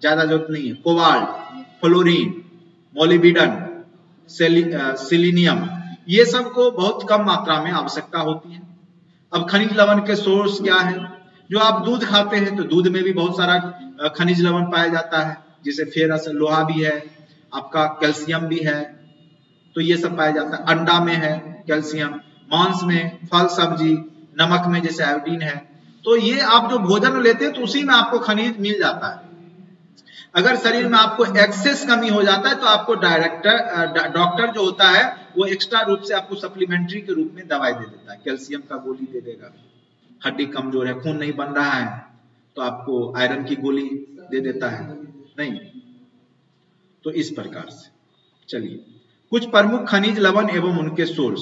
ज्यादा जरूरत नहीं है, कोबाल्ट, फ्लोरीन, मोलिब्डेनम, सेलेनियम, ये सब को बहुत कम मात्रा में आवश्यकता होती है। अब खनिज लवण के सोर्स क्या है? जो आप दूध खाते हैं तो दूध में भी बहुत सारा खनिज लवण पाया जाता है, जैसे फेरस, लोहा भी है, आपका कैल्शियम भी है, तो ये सब पाया जाता है। अंडा में है कैल्शियम, मांस में, फल सब्जी, नमक में जैसे आयोडीन है। तो ये आप जो भोजन लेते हैं तो उसी में आपको खनिज मिल जाता है। अगर शरीर में आपको एक्सेस कमी हो जाता है तो आपको डॉक्टर जो होता है वो एक्स्ट्रा रूप से आपको सप्लीमेंट्री के रूप में दवाई दे देता है, कैल्शियम का गोली दे देगा। हड्डी कमजोर है, खून नहीं बन रहा है, तो आपको आयरन की गोली दे देता है, नहीं। तो इस प्रकार से चलिए, कुछ प्रमुख खनिज लवण एवं उनके सोर्स।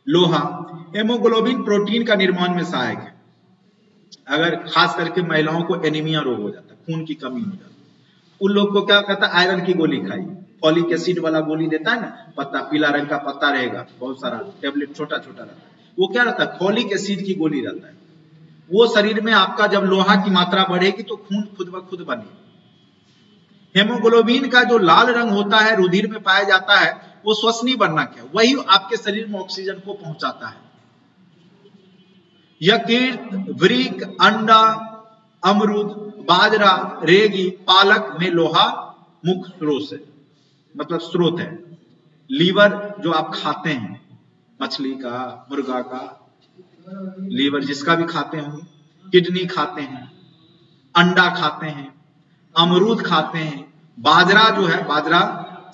लोहा, हेमोग्लोबिन प्रोटीन का निर्माण में सहायक है। अगर खास करके महिलाओं को एनीमिया रोग हो जाता है, खून की कमी हो जाती है, उन लोग को क्या कहता है, आयरन की गोली खाई, फॉलिक एसिड वाला गोली देता है ना, पत्ता पीला रंग का पत्ता रहेगा, बहुत सारा टेबलेट छोटा छोटा रहता है, वो क्या रहता है, फॉलिक एसिड की गोली रहता है। वो शरीर में आपका जब लोहा की मात्रा बढ़ेगी तो खून खुद ब खुद बनेगा। हेमोग्लोबिन का जो लाल रंग होता है, रुधिर में पाया जाता है, वो श्वसनीय वर्णक है, वही आपके शरीर में ऑक्सीजन को पहुंचाता है। यकृत, वृक्क, अंडा, अमरूद, बाजरा, रेगी, पालक में लोहा मुख्य स्रोत है, मतलब स्रोत है। लीवर जो आप खाते हैं, मछली का, मुर्गा का लीवर जिसका भी खाते होंगे, किडनी खाते हैं, अंडा खाते हैं, अमरूद खाते हैं, बाजरा जो है, बाजरा,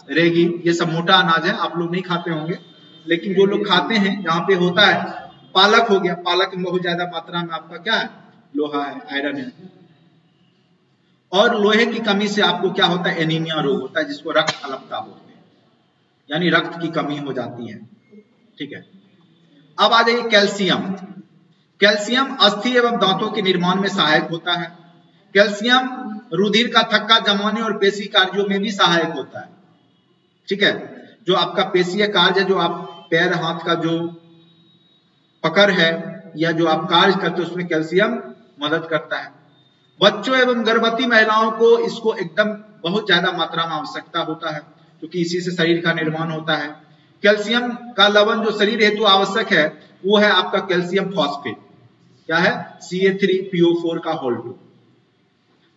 रेगी, ये सब मोटा अनाज है, आप लोग नहीं खाते होंगे, लेकिन जो लोग खाते हैं यहाँ पे होता है। पालक हो गया, पालक में बहुत ज्यादा मात्रा में आपका क्या है, लोहा है, आयरन है। और लोहे की कमी से आपको क्या होता है, एनीमिया रोग होता है, जिसको रक्त अल्पता बोलते हैं, यानी रक्त की कमी हो जाती है। ठीक है, अब आ जाइए कैल्शियम। कैल्शियम अस्थि एवं दांतों के निर्माण में सहायक होता है। कैल्शियम रुधिर का थक्का जमाने और पेशी कार्यों में भी सहायक होता है। ठीक है, जो आपका पेशीय कार्य, जो आप पैर हाथ का जो पकड़ है या जो आप कार्य करते हैं, उसमें कैल्शियम मदद करता है। बच्चों एवं गर्भवती महिलाओं को इसको एकदम बहुत ज्यादा मात्रा में आवश्यकता होता है, क्योंकि इसी से शरीर का निर्माण होता है। कैल्शियम का लवण जो शरीर हेतु आवश्यक है, वो है आपका कैल्शियम फॉस्फेट, क्या है, Ca3PO4 का होल 2।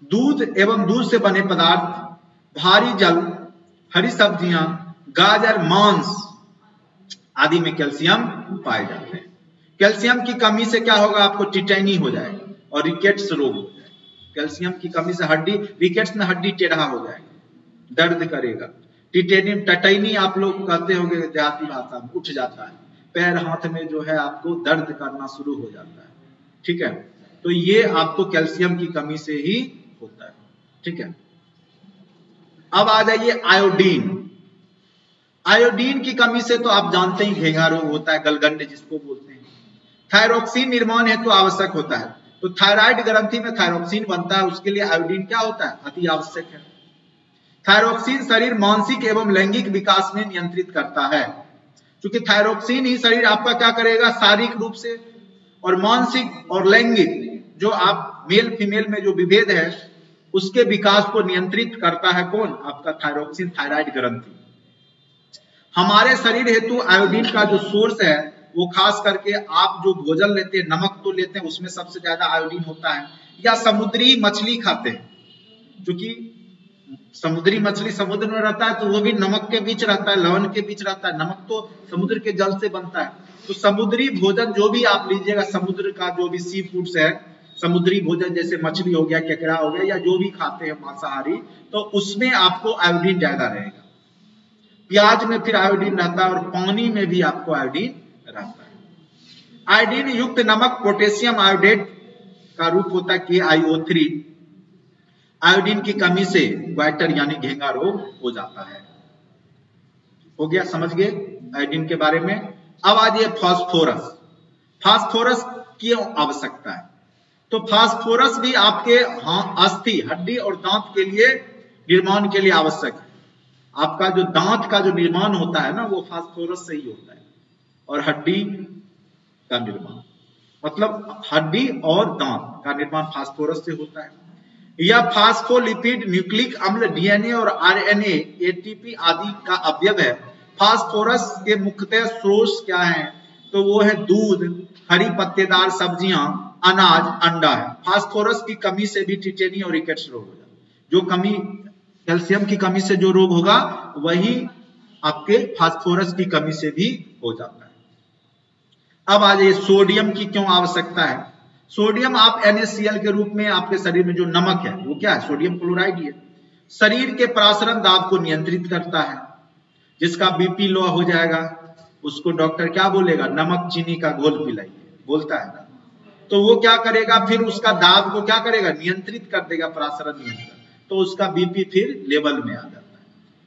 दूध एवं दूध से बने पदार्थ, भारी जल, हरी सब्जियां, गाजर, मांस आदि में कैल्शियम पाए जाते हैं। कैल्शियम की कमी से क्या होगा, आपको टिटेनी हो जाएगा और रिकेट्स रोग हो जाएगा। कैल्शियम की कमी से हड्डी, रिकेट्स में हड्डी टेढ़ा हो जाएगा, दर्द करेगा। टटैनी आप लोग कहते होंगे देहाती भाषा में, उठ जाता है, पैर हाथ में जो है आपको दर्द करना शुरू हो जाता है। ठीक है, तो ये आपको कैल्शियम की कमी से ही होता है। ठीक है, अब आ जाइए आयोडीन। आयोडीन की कमी से तो आप जानते ही घेंघा रोग होता है, गलगंड जिसको बोलते हैं। थायरोक्सिन निर्माण हेतु तो आवश्यक होता है, तो थायराइड ग्रंथि में थायरोक्सिन बनता है, उसके लिए आयोडीन क्या होता है, अति आवश्यक है। थायरोक्सिन शरीर मानसिक एवं लैंगिक विकास में नियंत्रित करता है, क्योंकि थायरोक्सिन ही शरीर आपका क्या करेगा, शारीरिक रूप से और मानसिक और लैंगिक, जो आप मेल फीमेल में जो विभेद है, उसके विकास को नियंत्रित करता है। कौन, आपका थायरोक्सिन, थायराइड ग्रंथि। हमारे शरीर हेतु आयोडीन का जो सोर्स है, वो खास करके आप जो भोजन लेते हैं, नमक तो लेते हैं, उसमें सबसे ज्यादा आयोडीन होता है, या समुद्री मछली खाते हैं, क्योंकि समुद्री मछली समुद्र में रहता है, तो वो भी नमक के बीच रहता है, लवण के बीच रहता है। नमक तो समुद्र के जल से बनता है, तो समुद्री भोजन जो भी आप लीजिएगा, समुद्र का जो भी सी फूड्स है, समुद्री भोजन जैसे मछली हो गया, केकड़ा हो गया, या जो भी खाते हैं मांसाहारी, तो उसमें आपको आयोडीन ज्यादा रहेगा। प्याज में फिर आयोडीन रहता है, और पानी में भी आपको आयोडीन रहता है। आयोडीन युक्त नमक पोटेशियम आयोडेट का रूप होता है KiO3। आयोडीन की कमी से ग्वाइटर यानी घेंघा रोग हो जाता है। हो गया, समझ गए आयोडीन के बारे में। अब आ जाइए फास्फोरस। फास्फोरस की आवश्यकता है, तो फास्फोरस भी आपके अस्थि, हड्डी और दांत के लिए निर्माण के लिए आवश्यक है। आपका जो दांत का जो निर्माण होता है ना, वो फास्फोरस से ही होता है, और हड्डी का निर्माण, मतलब हड्डी और दांत का निर्माण फास्फोरस से होता है। यह फास्फोलिपिड न्यूक्लिक अम्ल, डीएनए और आरएनए, एटीपी आदि का अवयव है। फास्फोरस के मुख्यतः स्रोत क्या है, तो वो है दूध, हरी पत्तेदार सब्जियां, अनाज, अंडा है। फास्फोरस की कमी से भी टिटेनी और रिकेट्स रोग हो जाता है। जो कमी, कैल्शियम की कमी से जो रोग होगा, वही आपके फास्फोरस की कमी से भी हो जाता है। अब आ जाइए सोडियम की क्यों आवश्यकता है। सोडियम आप NaCl के रूप में आपके शरीर में जो नमक है, वो क्या है, सोडियम क्लोराइड है। शरीर के परासरण दाब को नियंत्रित करता है। जिसका BP लो हो जाएगा, उसको डॉक्टर क्या बोलेगा, नमक चीनी का घोल पिलाइए, बोलता है ना, तो वो क्या करेगा, फिर उसका दाब को क्या करेगा, नियंत्रित कर देगा, परासरण नियंत्रण, तो उसका BP फिर लेवल में आ जाता है।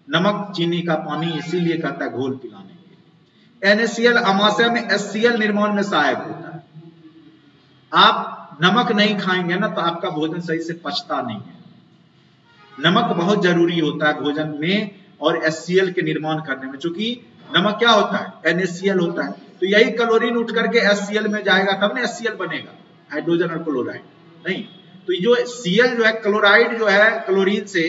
नमक चीनी का पानी इसीलिए कहता है घोल पिलाने के। NaCl अमाशय में HCl निर्माण में सहायक होता है। आप नमक नहीं खाएंगे ना तो आपका भोजन सही से पचता नहीं है। नमक बहुत जरूरी होता है भोजन में और HCl के निर्माण करने में, क्योंकि नमक क्या होता है, NaCl होता है, तो यही क्लोरीन उठ करके HCl में जाएगा तब ना HCl बनेगा, हाइड्रोजन और क्लोराइड नहीं। तो जो Cl जो है क्लोराइड जो है क्लोरीन से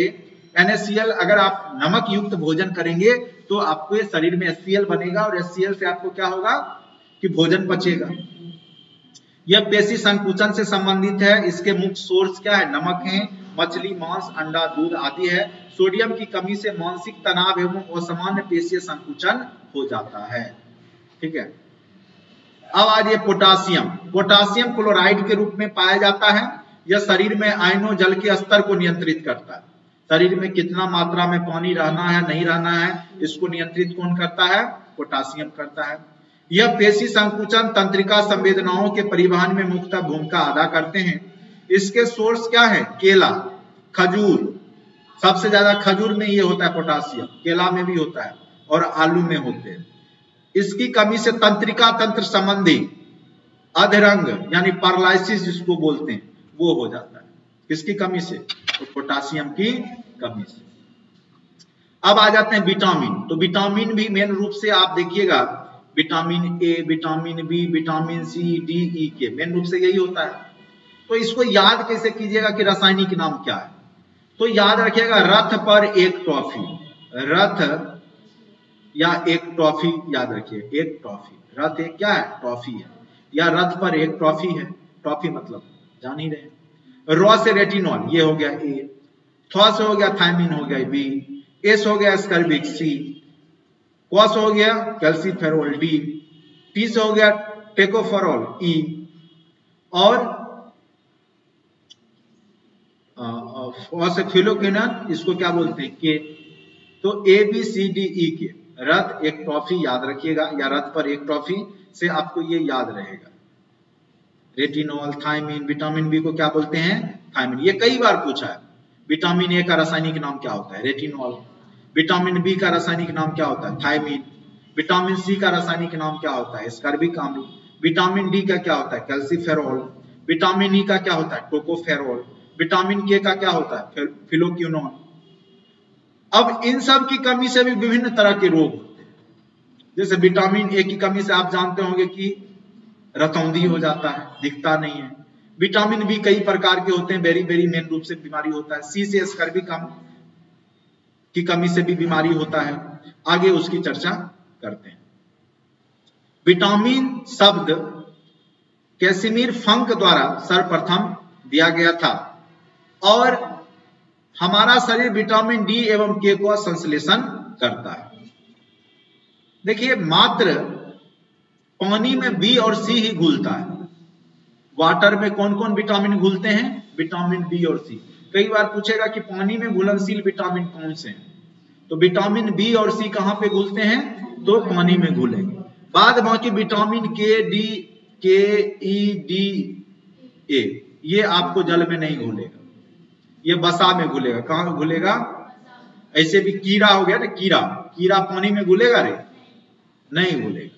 NaCl, अगर आप नमक युक्त भोजन करेंगे तो आपके शरीर में HCl बनेगा और HCl से आपको क्या होगा कि भोजन पचेगा। यह पेशी संकुचन से संबंधित है। इसके मुख्य सोर्स क्या है, नमक है, मछली, मांस, अंडा, दूध आदि है। सोडियम की कमी से मानसिक तनाव एवं असामान्य पेशीय संकुचन हो जाता है। ठीक है, अब आ जाइए पोटासियम। पोटासियम क्लोराइड के रूप में पाया जाता है। यह शरीर में आयनों जल के स्तर को नियंत्रित करता है। शरीर में कितना मात्रा में पानी रहना है नहीं रहना है इसको नियंत्रित कौन करता है, पोटासियम करता है। यह पेशी संकुचन तंत्रिका संवेदनाओं के परिवहन में मुख्य भूमिका अदा करते हैं। इसके सोर्स क्या है, केला, खजूर, सबसे ज्यादा खजूर में ये होता है पोटासियम, केला में भी होता है और आलू में होते हैं। इसकी कमी से तंत्रिका तंत्र संबंधी अधरंग यानी पैरालिसिस जिसको बोलते हैं वो हो जाता है। किसकी कमी से, तो पोटासियम की कमी से। अब आ जाते हैं विटामिन। तो विटामिन भी मेन रूप से आप देखिएगा vitamin A, vitamin B, vitamin C, D, E के मेन रूप से यही होता है। तो इसको याद कैसे कीजिएगा कि रासायनिक नाम क्या है, तो याद रखिएगा रथ पर एक टॉफी, रथ या एक टॉफी याद रखिए, एक टॉफी, रथ एक क्या है, टॉफी है, या रथ पर एक टॉफी है। टॉफी मतलब जान ही रहे। रॉ से रेटिनॉल ये हो गया ए, थॉ से हो गया थायमिन हो गया बी, एस हो गया एस्कर्बिक सी, क्वास हो गया कैल्सीफेरॉल डी, टी से हो गया टेकोफेरॉल ई, और से फिलोक्विनोन इसको क्या बोलते हैं के। तो A B C D E के, रथ एक टॉफी याद रखिएगा, या रथ पर एक टॉफी से आपको ये याद रहेगा। रेटिनॉल, थायमिन, विटामिन बी को क्या बोलते हैं, थायमिन। ये कई बार पूछा है। विटामिन ए का रासायनिक नाम क्या होता है, रेटिनॉल। विटामिन बी का रासायनिक नाम क्या होता है, थायमिन। विटामिन सी का रासायनिक नाम क्या होता है, एस्कॉर्बिक अम्ल। विटामिन डी का क्या होता है, कैल्सीफेरॉल। विटामिन ई का क्या होता है, टोकोफेरॉल। विटामिन के का क्या होता है, फिलोक्विनोन। अब इन सब की कमी से भी विभिन्न तरह के रोग होते हैं। जैसे विटामिन ए की कमी से आप जानते होंगे कि रतौंधी हो जाता है, दिखता नहीं है। विटामिन बी कई प्रकार के होते हैं, बेरी बेरी मेन रूप से बीमारी होता है। सी से एस्कॉर्बिक अम्ल की कमी से भी बीमारी होता है। आगे उसकी चर्चा करते हैं। विटामिन शब्द कैसिमिर फंक द्वारा सर्वप्रथम दिया गया था और हमारा शरीर विटामिन डी एवं के को संश्लेषण करता है। देखिए मात्र पानी में बी और सी ही घुलता है। वाटर में कौन कौन विटामिन घुलते हैं, विटामिन बी और सी। कई बार पूछेगा कि पानी में घुलनशील विटामिन कौन से हैं, तो विटामिन बी और सी कहां पे घुलते हैं, तो पानी में घुलेंगे। बाद बाकी विटामिन के, डी, के, ई, डी, ए ये आपको जल में नहीं घुलेगा, ये बसा में घुलेगा। कहां घुलेगा, ऐसे भी कीड़ा हो गया ना, कीड़ा, कीड़ा पानी में घुलेगा रे, नहीं घुलेगा।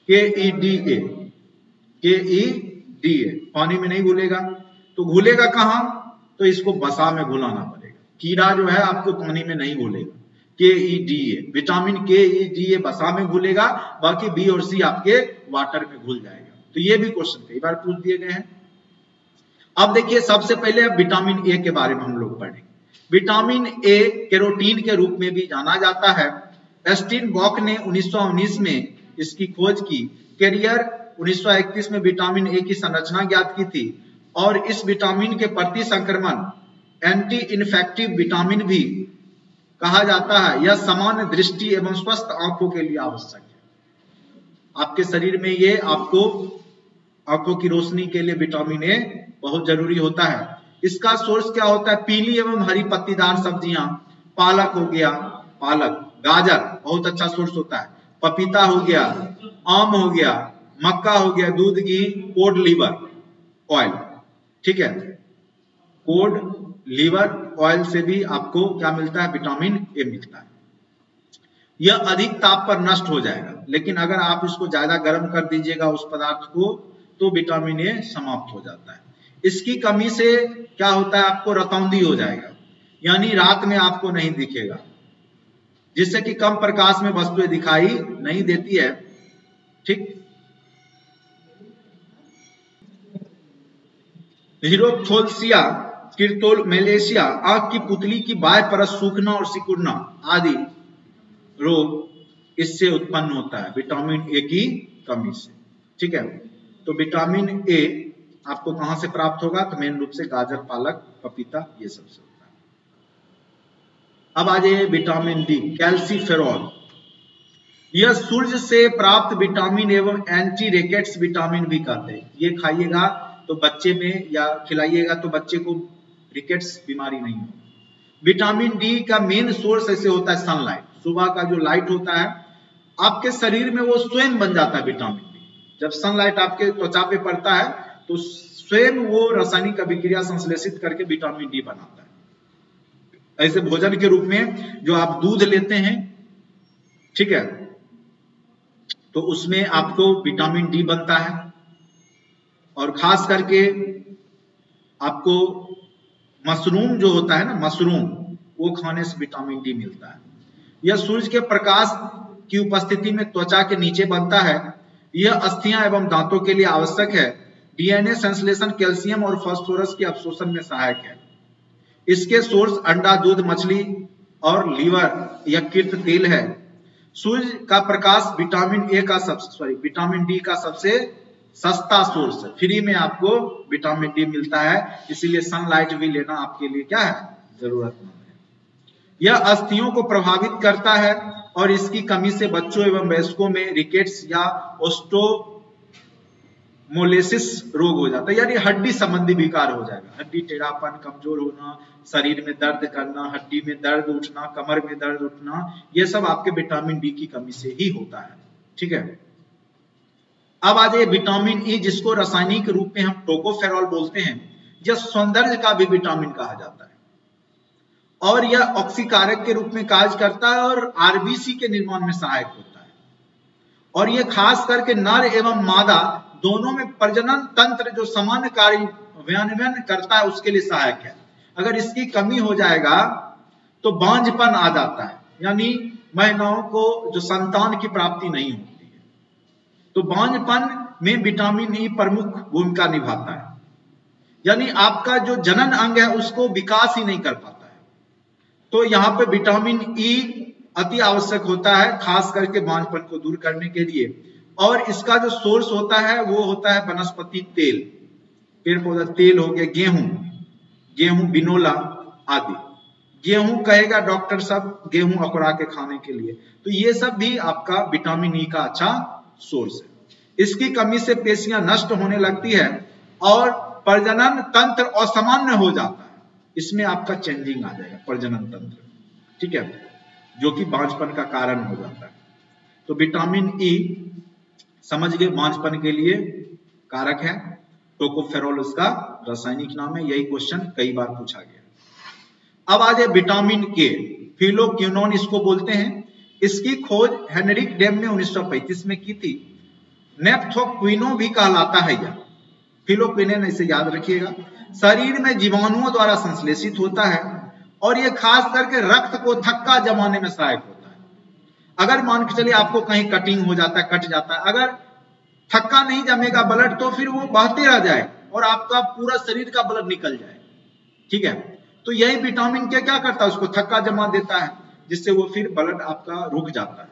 के ई डी ए, के ई डी ए पानी में नहीं घुलेगा, तो घुलेगा कहां, तो इसको बसा में घुलाना पड़ेगा। कीड़ा जो है आपको पानी में नहीं घुलेगा। के ई डी ए, विटामिन के ई डी ए बसा में घुलेगा, बाकी बी और सी आपके वाटर में घुल जाएगा। तो ये भी क्वेश्चन कई बार पूछ दिए गए हैं। अब देखिए सबसे पहले अब विटामिन ए के बारे में हम लोग पढ़ेंगे। विटामिन ए कैरोटीन के रूप में भी जाना जाता है। एस्टिनबॉक ने 1919 में इसकी खोज की। कैरियर 1931 में विटामिन ए की संरचना ज्ञात की थी और इस विटामिन के प्रति संक्रमण एंटी इन्फेक्टिव विटामिन भी कहा जाता है। यह सामान्य दृष्टि एवं स्वस्थ आंखों के लिए आवश्यक है। आपके शरीर में ये आपको आंखों की रोशनी के लिए विटामिन ए बहुत जरूरी होता है। इसका सोर्स क्या होता है, पीली एवं हरी पत्तीदार सब्जियां, पालक हो गया, पालक, गाजर बहुत अच्छा सोर्स होता है, पपीता हो गया, आम हो गया, मक्का हो गया, दूध घी, कोड लीवर ऑयल, ठीक है, कोड लीवर ऑयल से भी आपको क्या मिलता है, विटामिन ए मिलता है। यह अधिक ताप पर नष्ट हो जाएगा, लेकिन अगर आप इसको ज्यादा गर्म कर दीजिएगा उस पदार्थ को तो विटामिन ए समाप्त हो जाता है। इसकी कमी से क्या होता है, आपको रतौंधी हो जाएगा, यानी रात में आपको नहीं दिखेगा, जिससे कि कम प्रकाश में वस्तुएं दिखाई नहीं देती है। ठीक, हीरोप्थोल्सिया किर्तोमेलेशिया, आंख की पुतली की बाह्य परत सूखना और सिकुड़ना आदि रोग इससे उत्पन्न होता है, विटामिन ए की कमी से। ठीक है, तो विटामिन ए आपको कहां से प्राप्त होगा, तो मेन रूप से गाजर, पालक, पपीता, ये सब से होता है। अब आ जाइए विटामिन डी, कैल्सीफेरॉल। यह सूर्य से प्राप्त विटामिन एवं एंटी रिकेट्स विटामिन भी कहते हैं। ये खाइएगा तो बच्चे में या खिलाइएगा तो बच्चे को रिकेट्स बीमारी नहीं होगी। विटामिन डी का मेन सोर्स ऐसे होता है सनलाइट, सुबह का जो लाइट होता है आपके शरीर में वो स्वयं बन जाता है विटामिन डी। जब सनलाइट आपके त्वचा पे पड़ता है तो स्वयं वो रासायनिक अभिक्रिया संश्लेषित करके विटामिन डी बनाता है। ऐसे भोजन के रूप में जो आप दूध लेते हैं, ठीक है, तो उसमें आपको विटामिन डी बनता है, और खास करके आपको मशरूम जो होता है ना, मशरूम, वो खाने से विटामिन डी मिलता है। यह सूर्य के प्रकाश की उपस्थिति में त्वचा के नीचे बनता है। यह अस्थियां एवं दांतों के लिए आवश्यक है। डीएनए संश्लेषण, कैल्शियम और फास्फोरस के अवशोषण में सहायक है। इसके सोर्स अंडा, दूध, मछली और लीवर या कीट तेल है। सूर्य का प्रकाश विटामिन डी का सबसे सस्ता सोर्स है। फ्री में आपको विटामिन डी मिलता है, इसीलिए सनलाइट भी लेना आपके लिए क्या है, जरूरतमंद है। यह अस्थियों को प्रभावित करता है और इसकी कमी से बच्चों एवं वयस्कों में रिकेट्स या ओस्टोमोलेसिस रोग हो जाता है, यानी हड्डी संबंधी विकार हो जाएगा। हड्डी टेढ़ापन, कमजोर होना, शरीर में दर्द करना, हड्डी में दर्द उठना, कमर में दर्द उठना, यह सब आपके विटामिन डी की कमी से ही होता है। ठीक है, अब आ जाए विटामिन ई, जिसको रासायनिक रूप में हम टोकोफेरॉल बोलते हैं। यह सौंदर्य का भी विटामिन कहा जाता है और यह ऑक्सीकारक के रूप में कार्य करता है और आरबीसी के निर्माण में सहायक होता है। और यह खास करके नर एवं मादा दोनों में प्रजनन तंत्र जो सामान्य कार्यान्वयन करता है उसके लिए सहायक है। अगर इसकी कमी हो जाएगा तो बांझपन आ जाता है, यानी महिलाओं को जो संतान की प्राप्ति नहीं होती है। तो बांझपन में विटामिन ई प्रमुख भूमिका निभाता है, यानी आपका जो जनन अंग है उसको विकास ही नहीं कर पाता है। तो यहाँ पे विटामिन ई अति आवश्यक होता है, खास करके बांझपन को दूर करने के लिए। और इसका जो सोर्स होता है वो होता है वनस्पति तेल, पेड़ पौधा तेल हो गया, गेहूं, बिनोला आदि। गेहूं कहेगा डॉक्टर साहब, गेहूं अकुड़ा के खाने के लिए, तो ये सब भी आपका विटामिन ई का अच्छा सोर्स है। इसकी कमी से पेशियां नष्ट होने लगती है और प्रजनन तंत्र असामान्य हो जाता है। इसमें आपका चेंजिंग आ जाएगा प्रजनन तंत्र, ठीक है, जो कि बांझपन का कारण हो जाता है। तो विटामिन ई समझ गए, बांझपन के लिए कारक है। टोकोफेरॉल उसका रासायनिक नाम है, यही क्वेश्चन कई बार पूछा गया। अब आ जाए विटामिन के, फिलोक्विनोन इसको बोलते हैं। इसकी खोज हेनरिक डेम ने 1935 में की थी। नेप्थोक्विनो भी कहलाता है यह, फिलोक्विनोन ऐसे याद रखिएगा। शरीर में जीवाणुओं द्वारा संश्लेषित होता है और यह खास करके रक्त को थक्का जमाने में सहायक होता है। अगर मान के चलिए आपको कहीं कटिंग हो जाता है, कट जाता है, अगर थक्का नहीं जमेगा ब्लड तो फिर वो बहते रह जाए और आपका पूरा शरीर का ब्लड निकल जाए, ठीक है। तो यही विटामिन के क्या करता है, उसको थक्का जमा देता है, जिससे वो फिर ब्लड आपका रुक जाता है।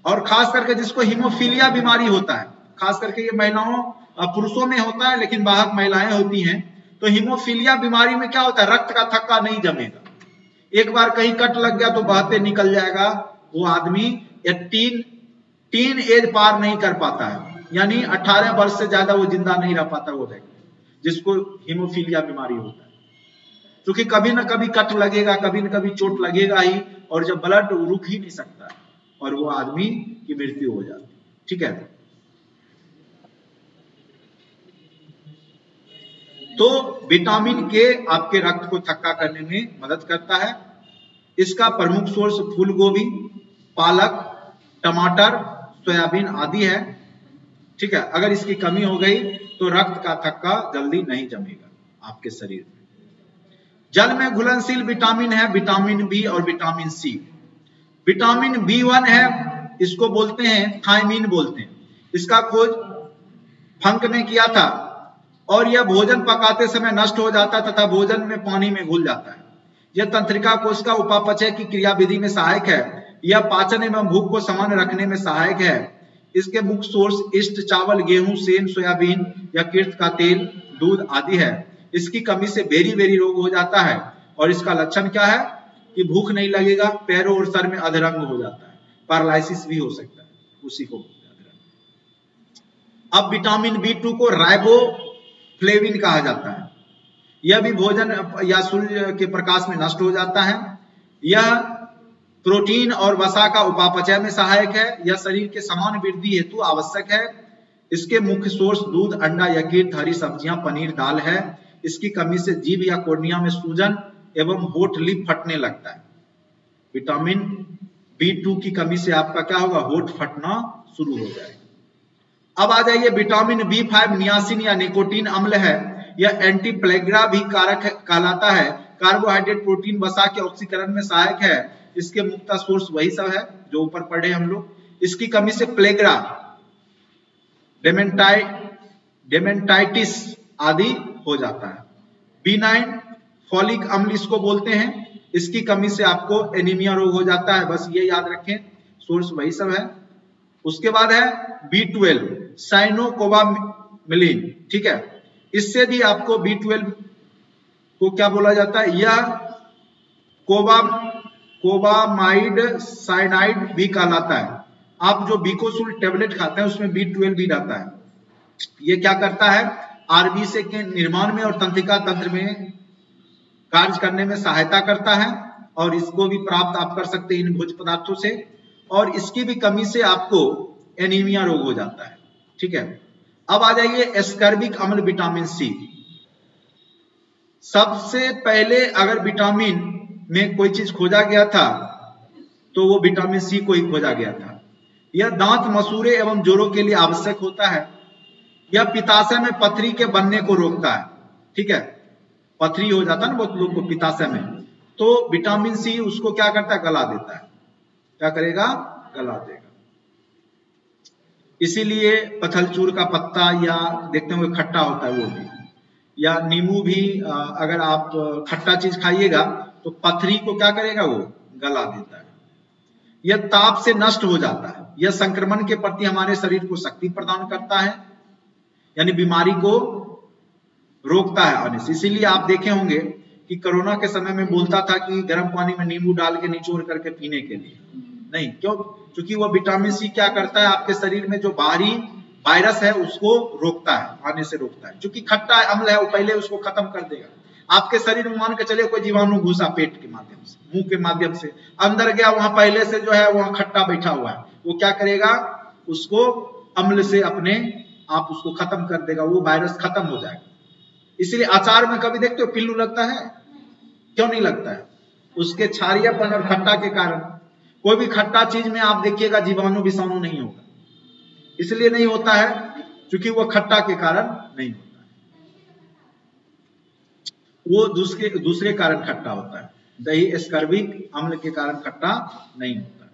और खास करके जिसको हीमोफीलिया बीमारी होता है, खास करके ये महिलाओं पुरुषों में होता है लेकिन वाहक महिलाएं होती हैं, तो हीमोफीलिया बीमारी में क्या होता है, रक्त का थक्का नहीं जमेगा। एक बार कहीं कट लग गया तो बहते निकल जाएगा, वो आदमी टीन एज पार नहीं कर पाता है, यानी 18 वर्ष से ज्यादा वो जिंदा नहीं रह पाता वो व्यक्ति जिसको हीमोफीलिया बीमारी होता है। क्योंकि कभी ना कभी कट लगेगा, कभी ना कभी चोट लगेगा ही, और जब ब्लड रुक ही नहीं सकता और वो आदमी की मृत्यु हो जाती है, ठीक है। तो विटामिन के आपके रक्त को थक्का करने में मदद करता है। इसका प्रमुख सोर्स फूल गोभी, पालक, टमाटर, सोयाबीन आदि है। ठीक है, अगर इसकी कमी हो गई तो रक्त का थक्का जल्दी नहीं जमेगा आपके शरीर में। जल में घुलनशील विटामिन है विटामिन बी और विटामिन सी। विटामिन B1 है, इसको बोलते हैं थायमीन बोलते हैं। इसका खोज फंक ने किया था और यह भोजन पकाते समय नष्ट हो जाता है तथा भोजन में पानी में घुल जाता है। यह तंत्रिका कोश का उपापचय की क्रियाविधि में सहायक है। यह पाचन एवं भूख को सामान्य रखने में सहायक है। इसके मुख्य सोर्स ईस्ट, चावल, गेहूं, सेम, सोयाबीन, यकृत का तेल, दूध आदि है। इसकी कमी से बेरी रोग हो जाता है और इसका लक्षण क्या है कि भूख नहीं लगेगा, पैरों और सर में अधरंग हो जाता है, पैरालिसिस भी हो सकता है, उसी को अब विटामिन B2 को राइबोफ्लेविन कहा जाता है। यह भी भोजन या सूर्य के प्रकाश में नष्ट हो जाता है। यह प्रोटीन और वसा का उपापचय में सहायक है। यह शरीर के समान वृद्धि हेतु आवश्यक है। इसके मुख्य सोर्स दूध, अंडा, यकृत, हरी सब्जियां, पनीर, दाल है। इसकी कमी से जीभ या कोर्निया में सूजन एवं होठ लिप फटने लगता है। विटामिन B2 की कमी से आपका क्या होगा, होठ फटना शुरू हो जाएगा। अब आ जाइए विटामिन B5 नियासिन या निकोटीन अम्ल है। यह एंटीप्लेग्रा भी कारक कहलाता है। कार्बोहाइड्रेट, प्रोटीन, वसा के ऑक्सीकरण में सहायक है। इसके मुख्य सोर्स वही सब है जो ऊपर पढ़े हम लोग। इसकी कमी से प्लेग्रा, डेमेंटाइटिस आदि हो जाता है। B9 फॉलिक अम्ल इसको बोलते हैं। इसकी कमी से आपको एनीमिया रोग हो जाता है। बस ये याद रखें, सोर्स वही सब है। उसके बाद है B12 साइनोकोबामिलिन। ठीक है, इससे भी आपको B12 को क्या बोला जाता है, यह कोबामाइड साइनाइड भी कहलाता है। आप जो बिकोसुल टेबलेट खाते हैं उसमें B12 भी रहता है। ये क्या करता है, आरबीसी के निर्माण में और तंत्रिका तंत्र में कार्य करने में सहायता करता है और इसको भी प्राप्त आप कर सकते हैं इन भोज्य पदार्थों से। और इसकी भी कमी से आपको एनीमिया रोग हो जाता है। ठीक है, अब आ जाइए एस्कर्बिक अम्ल विटामिन सी। सबसे पहले अगर विटामिन में कोई चीज खोजा गया था तो वो विटामिन सी को ही खोजा गया था। यह दांत, मसूड़े एवं जोड़ों के लिए आवश्यक होता है। यह पित्ताशय में पथरी के बनने को रोकता है। ठीक है, पथरी हो जाता है ना बहुत लोग को पित्ताशय में, तो विटामिन सी उसको क्या करता है, गला देता है। क्या करेगा, गला देगा। इसीलिए पथलचूर का पत्ता या देखते होंगे खट्टा होता है वो भी, या नींबू भी अगर आप खट्टा चीज खाइएगा तो पथरी को क्या करेगा, वो गला देता है। यह ताप से नष्ट हो जाता है। यह संक्रमण के प्रति हमारे शरीर को शक्ति प्रदान करता है, यानी बीमारी को रोकता है आने से। इसीलिए आप देखे होंगे कि कोरोना के समय में बोलता था कि गर्म पानी में नींबू डाल के निचोड़ करके पीने के लिए नहीं, क्यों, क्योंकि वह विटामिन सी क्या करता है, आपके शरीर में जो बाहरी वायरस है उसको रोकता है, आने से रोकता है। क्योंकि खट्टा अम्ल है वो पहले उसको खत्म कर देगा। आपके शरीर में मान के चलिए कोई जीवाणु घुसा पेट के माध्यम से, मुंह के माध्यम से अंदर गया, वहां पहले से जो है वहां खट्टा बैठा हुआ है, वो क्या करेगा, उसको अम्ल से अपने आप उसको खत्म कर देगा, वो वायरस खत्म हो जाएगा। इसलिए अचार में कभी देखते हो पिल्लू लगता है, क्यों नहीं लगता है, उसके क्षारीयपन और खट्टा के कारण। कोई भी खट्टा चीज में आप देखिएगा जीवाणु विषाणु नहीं होगा, इसलिए नहीं होता है क्योंकि वो खट्टा के कारण नहीं होता है, वो दूसरे कारण खट्टा होता है। दही एस्कर्बिक अम्ल के कारण खट्टा नहीं होता है।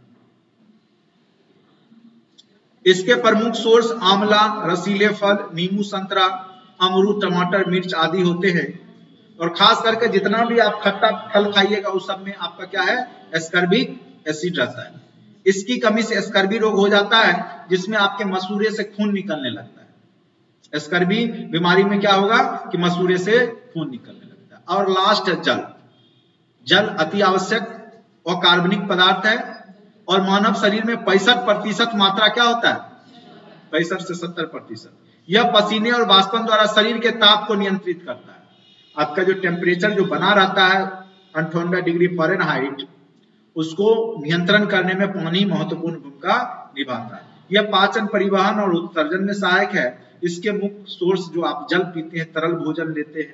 इसके प्रमुख सोर्स आंवला, रसीले फल, नींबू, संतरा, अमरूद, टमाटर, मिर्च आदि होते हैं। और खास करके जितना भी आप खट्टा फल खाइएगा उस सब में आपका क्या है, एस्कर्बिक एसिड रहता है। इसकी कमी से एस्कर्बी रोग हो जाता है, जिसमें आपके मसूड़े से खून निकलने लगता है। एस्कर्बी बीमारी में क्या होगा कि मसूड़े से खून निकलने लगता है। और लास्ट है जल। जल अति आवश्यक और कार्बनिक पदार्थ है और मानव शरीर में 65% मात्रा क्या होता है, 65 से 70%। यह पसीने और वाष्पन द्वारा शरीर के ताप को नियंत्रित करता है। आपका जो टेम्परेचर जो बना रहता है 58 डिग्री फ़ारेनहाइट, उसको नियंत्रण करने में पानी महत्वपूर्ण भूमिका निभाता है। यह पाचन, परिवहन और उत्सर्जन में सहायक है। इसके मुख्य सोर्स जो आप जल पीते हैं, तरल भोजन लेते हैं,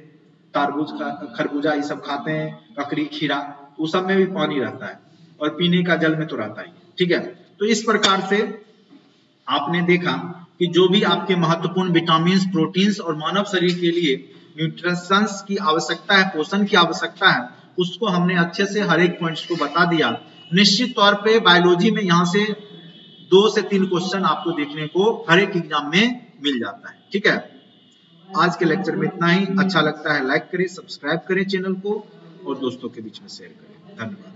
तरबूज, खरबूजा ये सब खाते हैं, ककड़ी, खीरा, उस सब में भी पानी रहता है और पीने का जल में तो रहता ही है। ठीक है, तो इस प्रकार से आपने देखा कि जो भी आपके महत्वपूर्ण विटामिन्स, प्रोटीन्स और मानव शरीर के लिए न्यूट्रिशंस की आवश्यकता है, पोषण की आवश्यकता है, उसको हमने अच्छे से हर एक पॉइंट्स को बता दिया। निश्चित तौर पे बायोलॉजी में यहाँ से 2 से 3 क्वेश्चन आपको देखने को हर एक एग्जाम में मिल जाता है। ठीक है, आज के लेक्चर में इतना ही। अच्छा लगता है लाइक करें, सब्सक्राइब करें चैनल को और दोस्तों के बीच में शेयर करें। धन्यवाद।